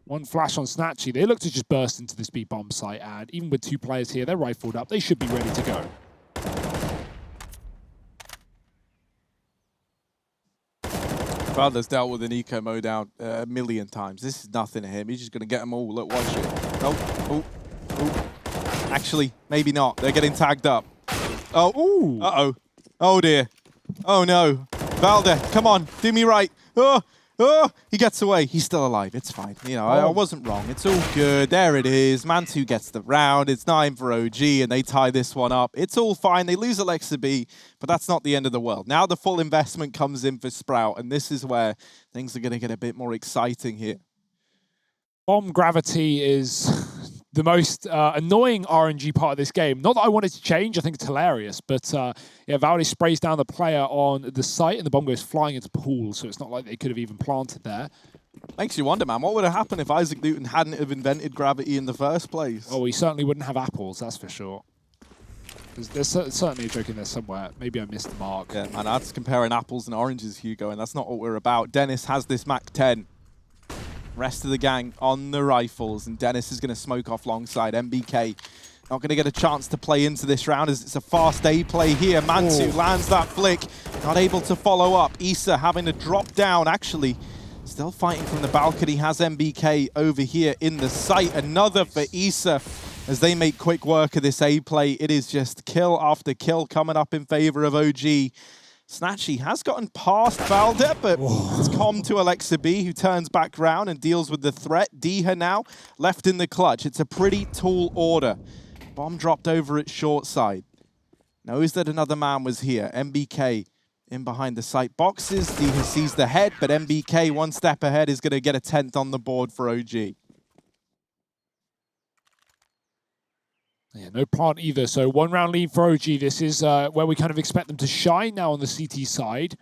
1 flash on Snatchy. They look to just burst into this B-bomb site, and even with 2 players here, they're rifled up. They should be ready to go. Valde's dealt with an eco mode down a million times. This is nothing to him. He's just going to get them all. Look, watch it. Oh. Actually, maybe not. They're getting tagged up. Oh, ooh. Uh-oh. Oh, dear. Oh no, Valde, come on, do me right. Oh, he gets away. He's still alive. It's fine. You know, I wasn't wrong. It's all good. There it is. Mantu gets the round. It's 9 for OG, and they tie this one up. It's all fine. They lose Alexibi, but that's not the end of the world. Now the full investment comes in for Sprout, and this is where things are going to get a bit more exciting here. Bomb gravity is the most annoying RNG part of this game. Not that I want it to change, I think it's hilarious, but yeah, Valde sprays down the player on the site and the bomb goes flying into pool, so it's not like they could have even planted there. Makes you wonder, man, what would have happened if Isaac Newton hadn't have invented gravity in the first place? Oh, we certainly wouldn't have apples, that's for sure. There's certainly a joke in there somewhere. Maybe I missed the mark. Yeah, man, that's comparing apples and oranges, Hugo, and that's not what we're about. Dennis has this MAC-10. Rest of the gang on the rifles, and Dennis is going to smoke off alongside MBK. Not going to get a chance to play into this round as it's a fast A play here. Mantu lands that flick, not able to follow up. Issa having to drop down, actually. Still fighting from the balcony, has MBK over here in the sight. Another for Issa as they make quick work of this A play. It is just kill after kill coming up in favor of OG. Snatchy has gotten past Valde, but it's calm to Alexa B, who turns back round and deals with the threat. Diha now left in the clutch. It's a pretty tall order. Bomb dropped over at short side. Knows that another man was here. MBK in behind the sight boxes. Diha sees the head, but MBK one step ahead is going to get a 10th on the board for OG. Yeah, no plant either. So 1 round lead for OG. This is where we kind of expect them to shine now on the CT side.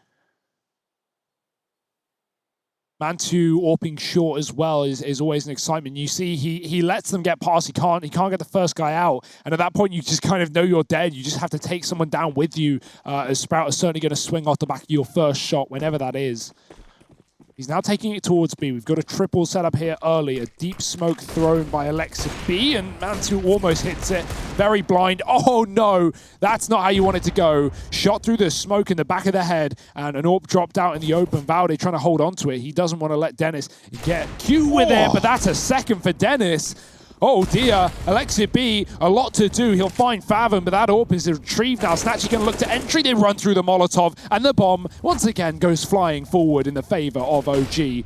Mantu AWPing short as well is always an excitement. You see he lets them get past. He can't get the first guy out. And at that point, you just kind of know you're dead. You just have to take someone down with you. As Sprout is certainly going to swing off the back of your first shot, whenever that is. He's now taking it towards B. We've got a triple set up here early. A deep smoke thrown by Alexa B, and Mantu almost hits it. Very blind. Oh no, that's not how you want it to go. Shot through the smoke in the back of the head, and an AWP dropped out in the open. Valde trying to hold on to it. He doesn't want to let Dennis get Q with it, but that's a second for Dennis. Oh dear, Alexa B, a lot to do. He'll find Fathom, but that AWP is retrieved now. Snatchy can look to entry. They run through the Molotov, and the bomb once again goes flying forward in the favor of OG.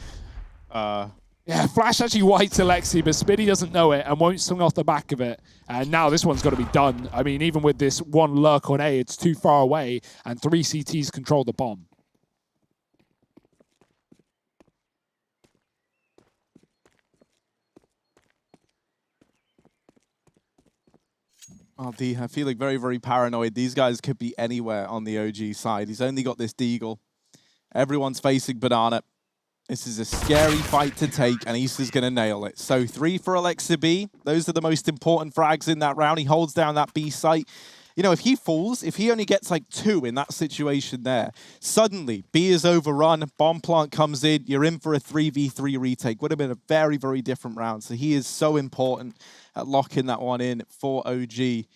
Yeah, Flash actually whites Alexi, but Spiddy doesn't know it and won't swing off the back of it. And now this one's got to be done. I mean, even with this one lurk on A, it's too far away, and 3 CTs control the bomb. Oh, D, I feel like very, very paranoid. These guys could be anywhere on the OG side. He's only got this Deagle. Everyone's facing Banana. This is a scary fight to take, and Issa's going to nail it. So 3 for Alexa B. Those are the most important frags in that round. He holds down that B site. You know, if he falls, if he only gets like 2 in that situation there, suddenly B is overrun, bomb plant comes in, you're in for a 3v3 retake. Would have been a very, very different round. So he is so important at locking that one in for OG.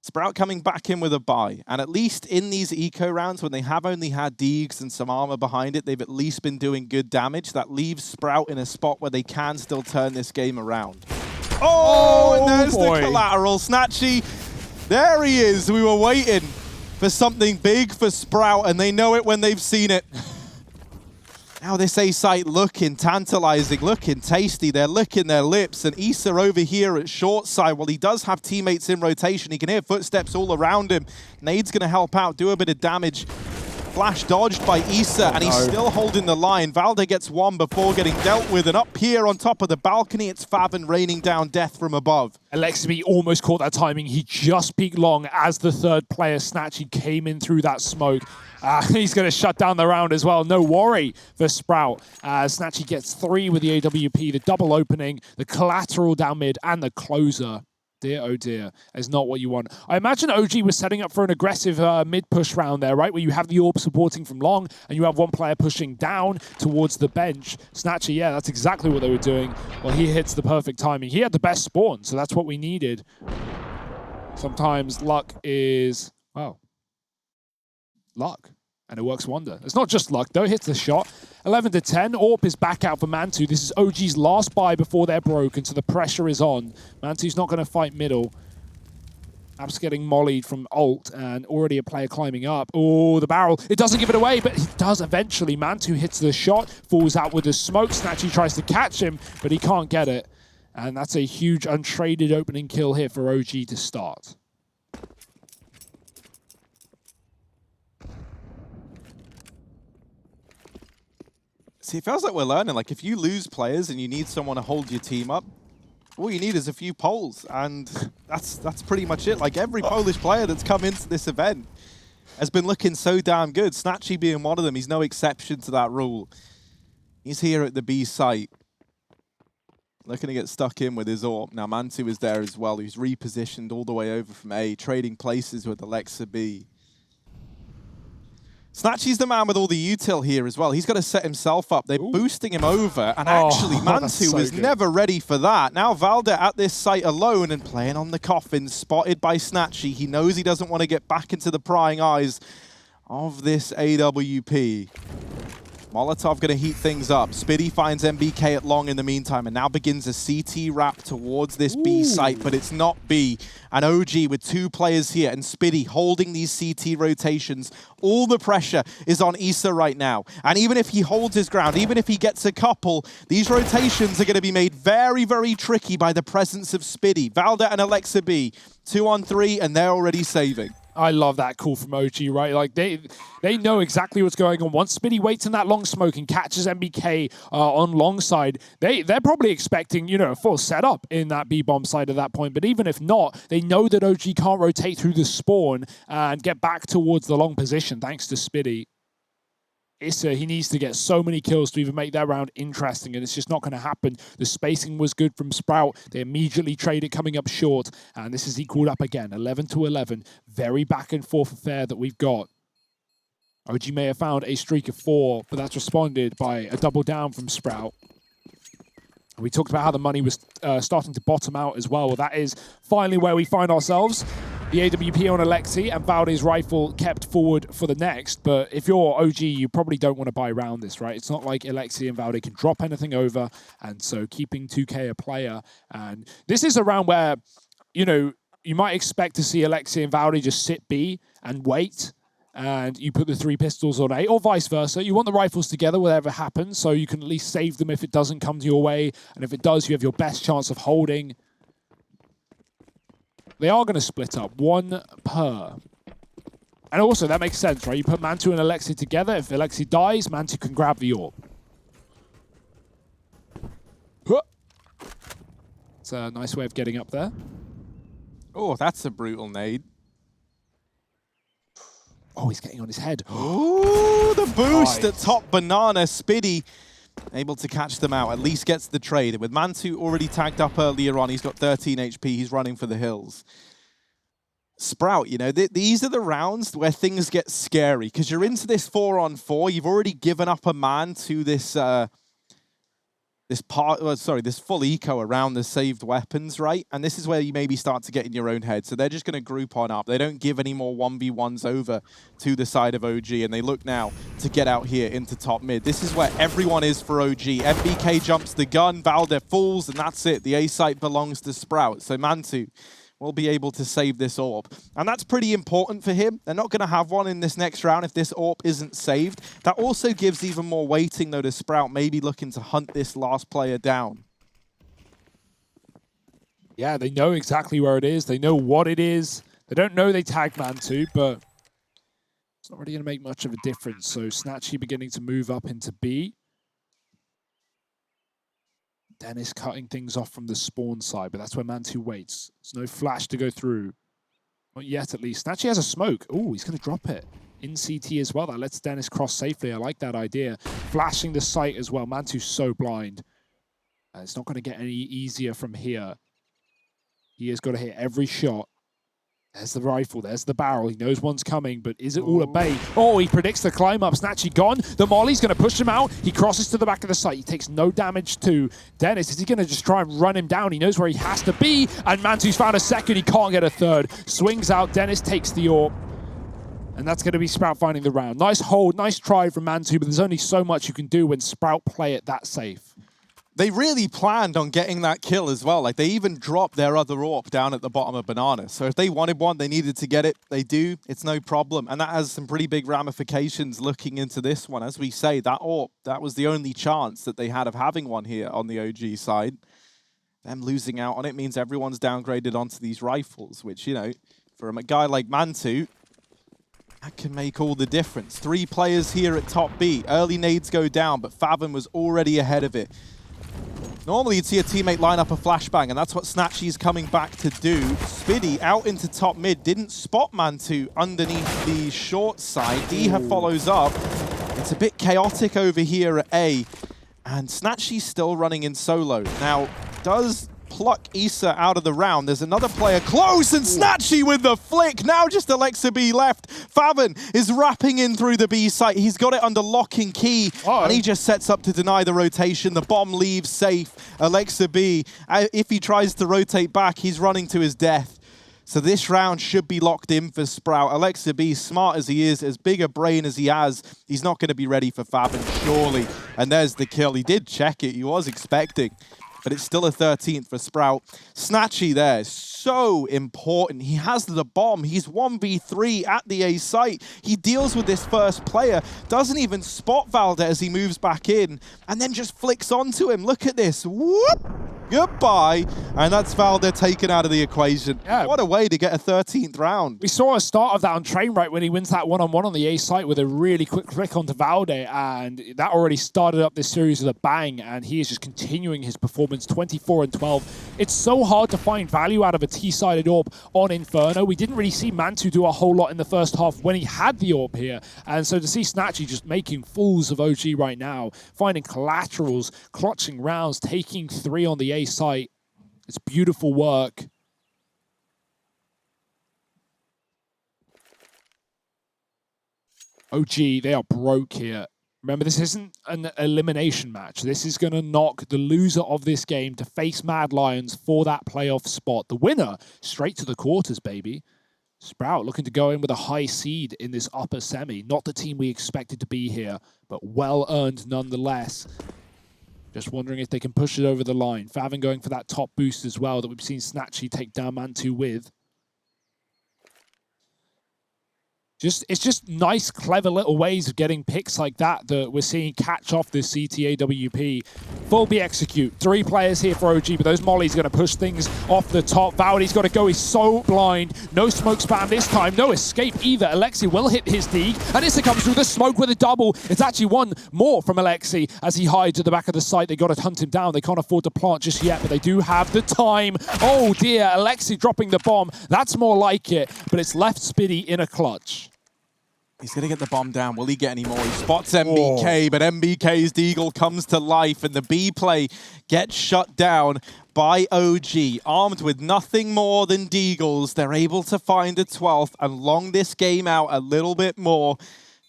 Sprout coming back in with a buy, and at least in these eco rounds, when they have only had Deegs and some armor behind it, they've at least been doing good damage. That leaves Sprout in a spot where they can still turn this game around. Oh, and there's the collateral. Snatchy, there he is. We were waiting for something big for Sprout, and they know it when they've seen it. Now this A site looking tantalizing, looking tasty. They're licking their lips. And Issa over here at short side, well, he does have teammates in rotation. He can hear footsteps all around him. Nade's going to help out, do a bit of damage. Flash dodged by Issa, and he's still holding the line. Valde gets one before getting dealt with. And up here on top of the balcony, it's Faven raining down death from above. Alexi almost caught that timing. He just peeked long as the third player, Snatchy, came in through that smoke. He's going to shut down the round as well. No worry for Sprout. Snatchy gets 3 with the AWP, the double opening, the collateral down mid, and the closer. Dear, oh dear, is not what you want. I imagine OG was setting up for an aggressive mid-push round there, right? Where you have the AWP supporting from long, and you have one player pushing down towards the bench. Snatchy, yeah, that's exactly what they were doing. Well, he hits the perfect timing. He had the best spawn, so that's what we needed. Sometimes luck is, well, luck. And it works wonder. It's not just luck, though. Hits the shot. 11 to 10. AWP is back out for Mantu. This is OG's last buy before they're broken, so the pressure is on. Mantu's not going to fight middle. App's getting mollied from ult, and already a player climbing up. Oh, the barrel. It doesn't give it away, but it does eventually. Mantu hits the shot, falls out with the smoke. Snatchy tries to catch him, but he can't get it. And that's a huge untraded opening kill here for OG to start. See, it feels like we're learning. Like, if you lose players and you need someone to hold your team up, all you need is a few Poles, and that's pretty much it. Like, every Polish player that's come into this event has been looking so damn good. Snatchy being one of them, he's no exception to that rule. He's here at the B site. Looking to get stuck in with his AWP. Now Mantu is there as well, who's repositioned all the way over from A, trading places with Alexa B. Snatchy's the man with all the util here as well. He's got to set himself up. They're boosting him over, and actually Mantu so was good. never ready for that. Now Valde at this site alone and playing on the coffin, spotted by Snatchy. He knows he doesn't want to get back into the prying eyes of this AWP. Molotov going to heat things up. Spiddy finds MBK at long in the meantime and now begins a CT wrap towards this B site, but it's not B. And OG with 2 players here and Spiddy holding these CT rotations. All the pressure is on Issa right now. And even if he holds his ground, even if he gets a couple, these rotations are going to be made very, very tricky by the presence of Spiddy. Valde and Alexa B, 2 on 3, and they're already saving. I love that call from OG, right? Like they know exactly what's going on. Once Spiddy waits in that long smoke and catches MBK on long side, they're probably expecting, you know, a full setup in that B-bomb side at that point. But even if not, they know that OG can't rotate through the spawn and get back towards the long position thanks to Spiddy. Issa, he needs to get so many kills to even make that round interesting, and it's just not going to happen. The spacing was good from Sprout. They immediately traded coming up short, and this is equaled up again, 11-11. Very back and forth affair that we've got. OG may have found a streak of 4, but that's responded by a double down from Sprout. We talked about how the money was starting to bottom out as well. Well, that is finally where we find ourselves. The AWP on Alexi and Valde's rifle kept forward for the next. But if you're OG, you probably don't want to buy around this, right? It's not like Alexi and Valde can drop anything over. And so keeping 2K a player. And this is a round where, you know, you might expect to see Alexi and Valde just sit B and wait. And you put the 3 pistols on A, or vice versa. You want the rifles together, whatever happens, so you can at least save them if it doesn't come to your way. And if it does, you have your best chance of holding. They are going to split up, 1 per. And also, that makes sense, right? You put Mantu and Alexi together. If Alexi dies, Mantu can grab the AWP. It's a nice way of getting up there. Oh, that's a brutal nade. Oh, he's getting on his head. Oh, the boost Nice. at top banana. Spiddy able to catch them out, at least gets the trade. And with Mantu already tagged up earlier on, he's got 13 HP, he's running for the hills. Sprout, you know, these are the rounds where things get scary because you're into this 4-on-4. You've already given up a man to this this full eco around the saved weapons, right? And this is where you maybe start to get in your own head. So they're just going to group on up. They don't give any more 1v1s over to the side of OG, and they look now to get out here into top mid. This is where everyone is for OG. MBK jumps the gun, Valde falls, and that's it. The A site belongs to Sprout. So Mantu will be able to save this AWP. And that's pretty important for him. They're not going to have one in this next round if this AWP isn't saved. That also gives even more weighting, though, to Sprout maybe looking to hunt this last player down. Yeah, they know exactly where it is. They know what it is. They don't know they tagged Mantu, but it's not really going to make much of a difference. So Snatchy beginning to move up into B. Dennis cutting things off from the spawn side, but that's where Mantu waits. There's no flash to go through. Not yet, at least. Snatchy has a smoke. Oh, he's going to drop it. In CT as well. That lets Dennis cross safely. I like that idea. Flashing the site as well. Mantu's so blind. It's not going to get any easier from here. He has got to hit every shot. There's the rifle, there's the barrel. He knows one's coming, but is it all at bay? Oh, he predicts the climb up. Snatchy gone. The molly's going to push him out. He crosses to the back of the site. He takes no damage to Dennis. Is he going to just try and run him down? He knows where he has to be. And Mantu's found a second. He can't get a third. Swings out. Dennis takes the AWP. And that's going to be Sprout finding the round. Nice hold, nice try from Mantu, but there's only so much you can do when Sprout play it that safe. They really planned on getting that kill as well. Like, they even dropped their other AWP down at the bottom of Banana. So if they wanted one, they needed to get it. They do. It's no problem. And that has some pretty big ramifications looking into this one. As we say, that AWP, that was the only chance that they had of having one here on the OG side. Them losing out on it means everyone's downgraded onto these rifles, which, you know, for a guy like Mantu, that can make all the difference. 3 players here at top B. Early nades go down, but Fathom was already ahead of it. Normally you'd see a teammate line up a flashbang, and that's what Snatchy's coming back to do. Spiddy out into top mid, didn't spot Mantu underneath the short side. Diha follows up. It's a bit chaotic over here at A. And Snatchy's still running in solo. Now, does pluck Issa out of the round. There's another player close, and Snatchy with the flick. Now just Alexa B left. Faven is wrapping in through the B site. He's got it under lock and key, and he just sets up to deny the rotation. The bomb leaves safe. Alexa B, if he tries to rotate back, he's running to his death. So this round should be locked in for Sprout. Alexa B, smart as he is, as big a brain as he has, he's not going to be ready for Faven, surely. And there's the kill. He did check it. He was expecting. But it's still a 13th for Sprout. Snatchy there is so important. He has the bomb. He's 1v3 at the A site. He deals with this first player, doesn't even spot Valde as he moves back in, and then just flicks onto him. Look at this. Whoop! Goodbye. And that's Valde taken out of the equation. Yeah. What a way to get a 13th round. We saw a start of that on Trainwright when he wins that one-on-one on the A site with a really quick flick onto Valde, and that already started up this series with a bang, and he is just continuing his performance, 24 and 12. It's so hard to find value out of a T-sided AWP on Inferno. We didn't really see Mantu do a whole lot in the first half when he had the AWP here, and so to see Snatchy just making fools of OG right now, finding collaterals, clutching rounds, taking 3 on the A site, it's beautiful work. OG, they are broke here. Remember, this isn't an elimination match. This is going to knock the loser of this game to face Mad Lions for that playoff spot. The winner, straight to the quarters, baby. Sprout looking to go in with a high seed in this upper semi. Not the team we expected to be here, but well-earned nonetheless. Just wondering if they can push it over the line. Faven going for that top boost as well that we've seen Snatchy take down Mantu with. It's just nice, clever little ways of getting picks like that that we're seeing catch off this CTAWP. Full B execute. 3 players here for OG, but those mollies going to push things off the top. Valdi's got to go. He's so blind. No smoke spam this time. No escape either. Alexi will hit his dig, and Issa comes through the smoke with a double. It's actually one more from Alexi as he hides at the back of the site. They got to hunt him down. They can't afford to plant just yet, but they do have the time. Oh dear, Alexi dropping the bomb. That's more like it, but it's left Spiddy in a clutch. He's going to get the bomb down. Will he get any more? He spots MBK, but MBK's Deagle comes to life, and the B play gets shut down by OG. Armed with nothing more than Deagles, they're able to find a 12th and long this game out a little bit more.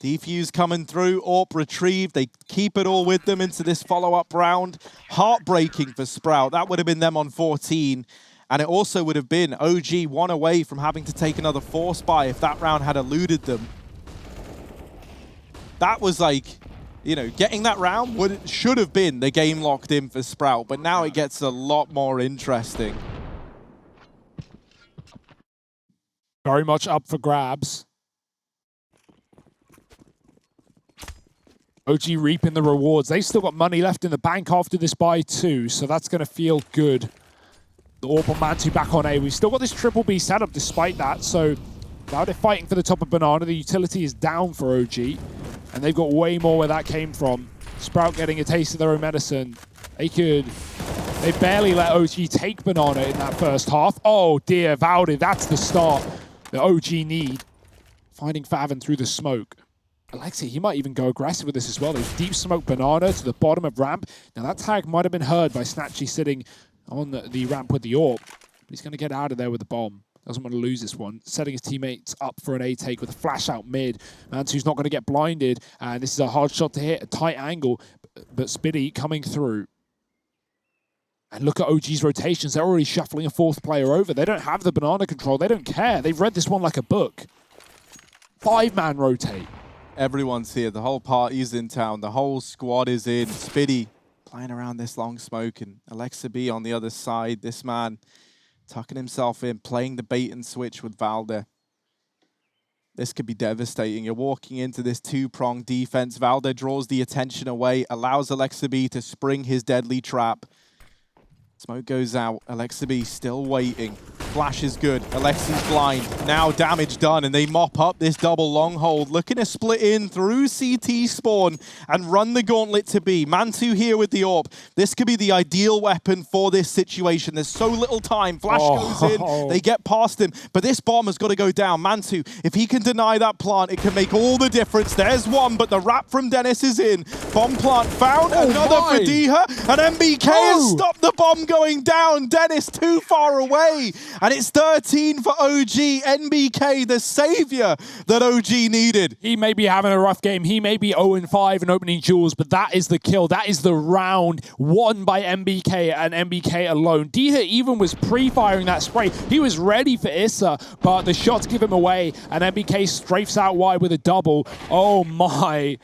Defuse coming through, AWP retrieved. They keep it all with them into this follow-up round. Heartbreaking for Sprout. That would have been them on 14. And it also would have been OG 1 away from having to take another force buy if that round had eluded them. That was like, you know, getting that round should have been the game locked in for Sprout, but now it gets a lot more interesting. Very much up for grabs. OG reaping the rewards. They've still got money left in the bank after this buy too, so that's going to feel good. The AWP on Mantu back on A. We've still got this triple B setup despite that, so now they're fighting for the top of Banana. The utility is down for OG. And they've got way more where that came from. Sprout getting a taste of their own medicine. They barely let OG take Banana in that first half. Oh dear, Valde, that's the start that OG need. Finding Faven through the smoke. Alexi, he might even go aggressive with this as well. There's deep smoke Banana to the bottom of ramp. Now that tag might have been heard by Snatchy sitting on the ramp with the AWP. He's going to get out of there with the bomb. Doesn't want to lose this one. Setting his teammates up for an A-take with a flash out mid. Mantu's not going to get blinded. And this is a hard shot to hit, a tight angle. But Spiddy coming through. And look at OG's rotations. They're already shuffling a 4th player over. They don't have the Banana control. They don't care. They've read this one like a book. 5-man rotate. Everyone's here. The whole party's in town. The whole squad is in. Spiddy playing around this long smoke. And Alexa B on the other side. This man tucking himself in, playing the bait and switch with Valde. This could be devastating. You're walking into this 2-pronged defense. Valde draws the attention away, allows Alexa B to spring his deadly trap. Smoke goes out. Alexa B still waiting. Flash is good. Alexi's blind. Now damage done, and they mop up this double long hold. Looking to split in through CT spawn and run the gauntlet to B. Mantu here with the AWP. This could be the ideal weapon for this situation. There's so little time. Flash goes in. They get past him. But this bomb has got to go down. Mantu, if he can deny that plant, it can make all the difference. There's one, but the wrap from Dennis is in. Bomb plant found. Another for Diha. And MBK has stopped the bomb going down. Dennis too far away. And it's 13 for OG. NBK, the savior that OG needed. He may be having a rough game. He may be 0-5 and opening jewels, but that is the kill. That is the round won by MBK and MBK alone. Diha even was pre-firing that spray. He was ready for Issa, but the shots give him away, and MBK strafes out wide with a double. Oh my.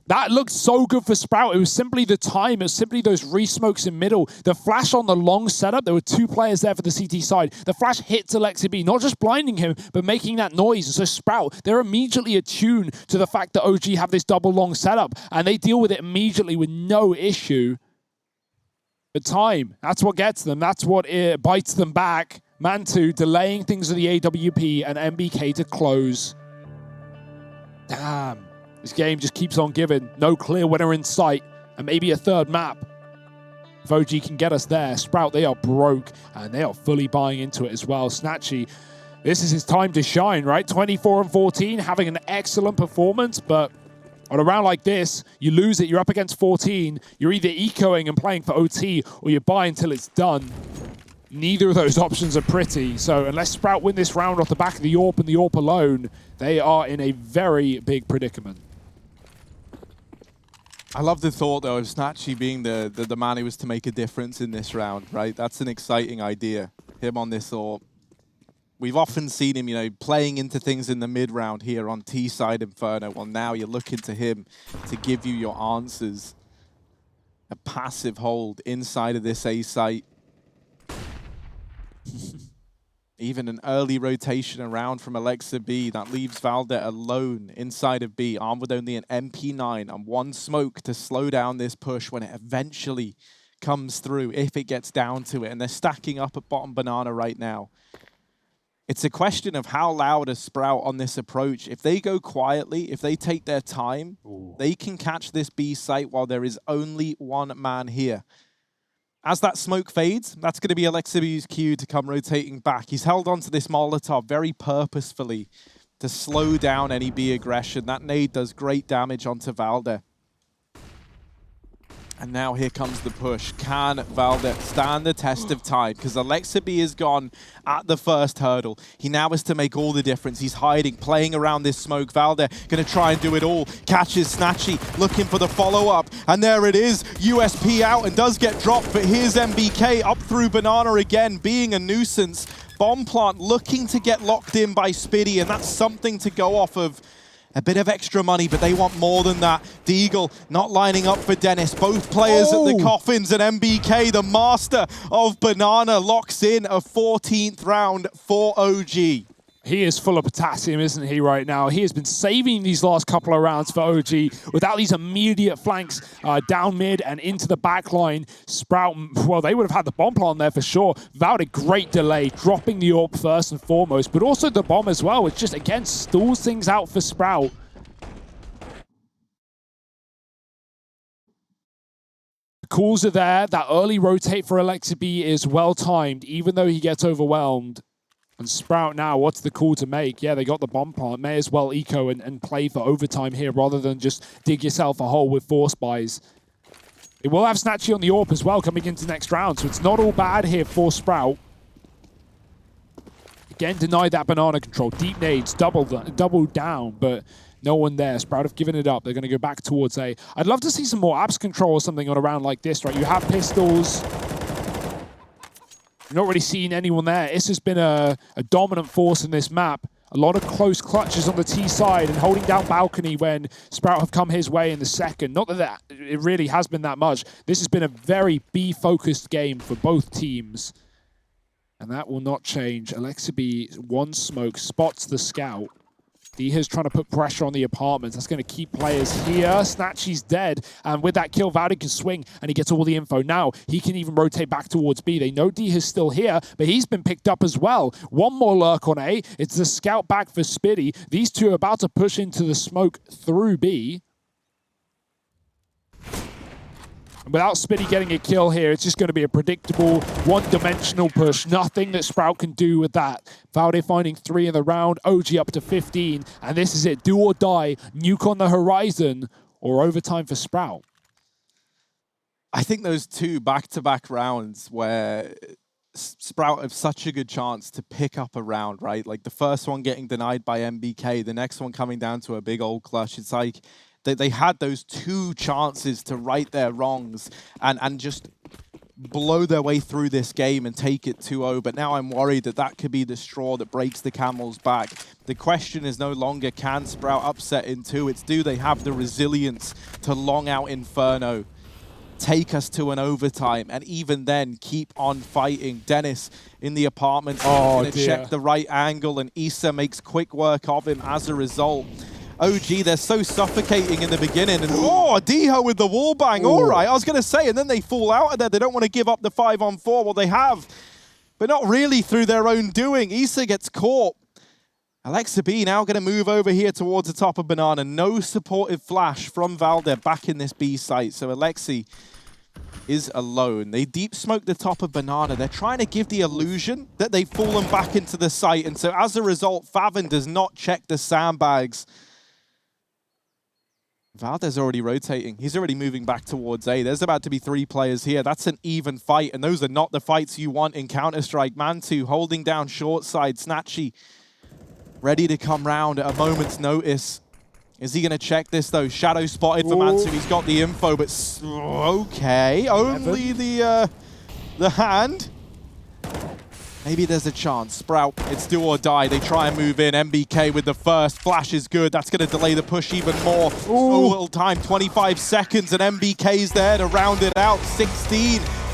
That looked so good for Sprout. It was simply the time. It was simply those re-smokes in middle. The flash on the long setup. There were two players there for the CT side. The flash hits Alexi B, not just blinding him, but making that noise. So Sprout, they're immediately attuned to the fact that OG have this double long setup, and they deal with it immediately with no issue. The time, that's what gets them. That's what bites them back. Mantu delaying things with the AWP and MBK to close. Damn. This game just keeps on giving. No clear winner in sight. And maybe a third map. If OG can get us there. Sprout, they are broke. And they are fully buying into it as well. Snatchy, this is his time to shine, right? 24-14, having an excellent performance. But on a round like this, you lose it. You're up against 14. You're either ecoing and playing for OT, or you buy until it's done. Neither of those options are pretty. So unless Sprout win this round off the back of the AWP and the AWP alone, they are in a very big predicament. I love the thought, though, of Snatchy being the man who was to make a difference in this round, right? That's an exciting idea. Him on this AWP. We've often seen him, you know, playing into things in the mid-round here on T-side Inferno. Well, now you're looking to him to give you your answers. A passive hold inside of this A site. Even an early rotation around from Alexa B. That leaves Valde alone inside of B, armed with only an MP9 and one smoke to slow down this push when it eventually comes through, if it gets down to it. And they're stacking up at bottom banana right now. It's a question of how loud is Sprout on this approach. If they go quietly, if they take their time, they can catch this B site while there is only one man here. As that smoke fades, that's going to be Alexa B's cue to come rotating back. He's held onto this Molotov very purposefully to slow down any B aggression. That nade does great damage onto Valde. And now here comes the push. Can Valde stand the test of time? Because Alexa B is gone at the first hurdle. He now has to make all the difference. He's hiding, playing around this smoke. Valde going to try and do it all. Catches Snatchy, looking for the follow-up. And there it is. USP out and does get dropped. But here's MBK up through Banana again, being a nuisance. Bomb plant looking to get locked in by Spiddy. And that's something to go off of. A bit of extra money, but they want more than that. Deagle not lining up for Dennis. Both players at the coffins, and MBK, the master of Banana, locks in a 14th round for OG. He is full of potassium, isn't he, right now? He has been saving these last couple of rounds for OG without these immediate flanks down mid and into the back line. Sprout, well, they would have had the bomb plant there for sure. Without a great delay, dropping the AWP first and foremost, but also the bomb as well, which just, again, stalls things out for Sprout. The calls are there. That early rotate for Alexa B is well-timed, even though he gets overwhelmed. And Sprout now, what's the call to make? Yeah, they got the bomb plant. May as well eco and play for overtime here rather than just dig yourself a hole with force buys. It will have Snatchy on the AWP as well coming into next round, so it's not all bad here for Sprout. Again, denied that banana control. Deep nades, double down, but no one there. Sprout have given it up. They're going to go back towards A. I'd love to see some more abs control or something on a round like this, right? You have pistols. You're not really seeing anyone there. Issa's been a dominant force in this map. A lot of close clutches on the T side and holding down balcony when Sprout have come his way in the second. Not that it really has been that much. This has been a very B-focused game for both teams. And that will not change. Alexa B, one smoke, spots the scout. Diha's trying to put pressure on the apartments. That's going to keep players here. Snatchy's dead. And with that kill, Valdi can swing and he gets all the info. Now he can even rotate back towards B. They know Diha's still here, but he's been picked up as well. One more lurk on A. It's the scout back for Spitty. These two are about to push into the smoke through B. Without Spitty getting a kill here, it's just going to be a predictable, one-dimensional push. Nothing that Sprout can do with that. Valde finding 3 in the round, OG up to 15, and this is it. Do or die, nuke on the horizon, or overtime for Sprout. I think those two back-to-back rounds where Sprout have such a good chance to pick up a round, right? Like the first one getting denied by MBK, the next one coming down to a big old clutch. It's like they had those two chances to right their wrongs and just blow their way through this game and take it 2-0. But now I'm worried that that could be the straw that breaks the camel's back. The question is no longer can Sprout upset in 2. It's do they have the resilience to long out Inferno, take us to an overtime, and even then keep on fighting. Dennis in the apartment, going to check the right angle, and Issa makes quick work of him as a result. OG, they're so suffocating in the beginning, and Diha with the wall bang. All right, I was going to say, and then they fall out of there. They don't want to give up the 5-on-4. Well, they have, but not really through their own doing. Issa gets caught. Alexa B now going to move over here towards the top of Banana. No supportive flash from Valde back in this B site. So Alexi is alone. They deep smoke the top of Banana. They're trying to give the illusion that they've fallen back into the site. And so as a result, Favin does not check the sandbags. Valde's already rotating. He's already moving back towards A. There's about to be 3 players here. That's an even fight. And those are not the fights you want in Counter-Strike. Mantu holding down short side. Snatchy ready to come round at a moment's notice. Is he going to check this, though? Shadow spotted for Mantu. He's got the info, but okay. Only the hand. Maybe there's a chance. Sprout, it's do or die. They try and move in. MBK with the first. Flash is good. That's going to delay the push even more. So little time, 25 seconds, and MBK's there to round it out. 16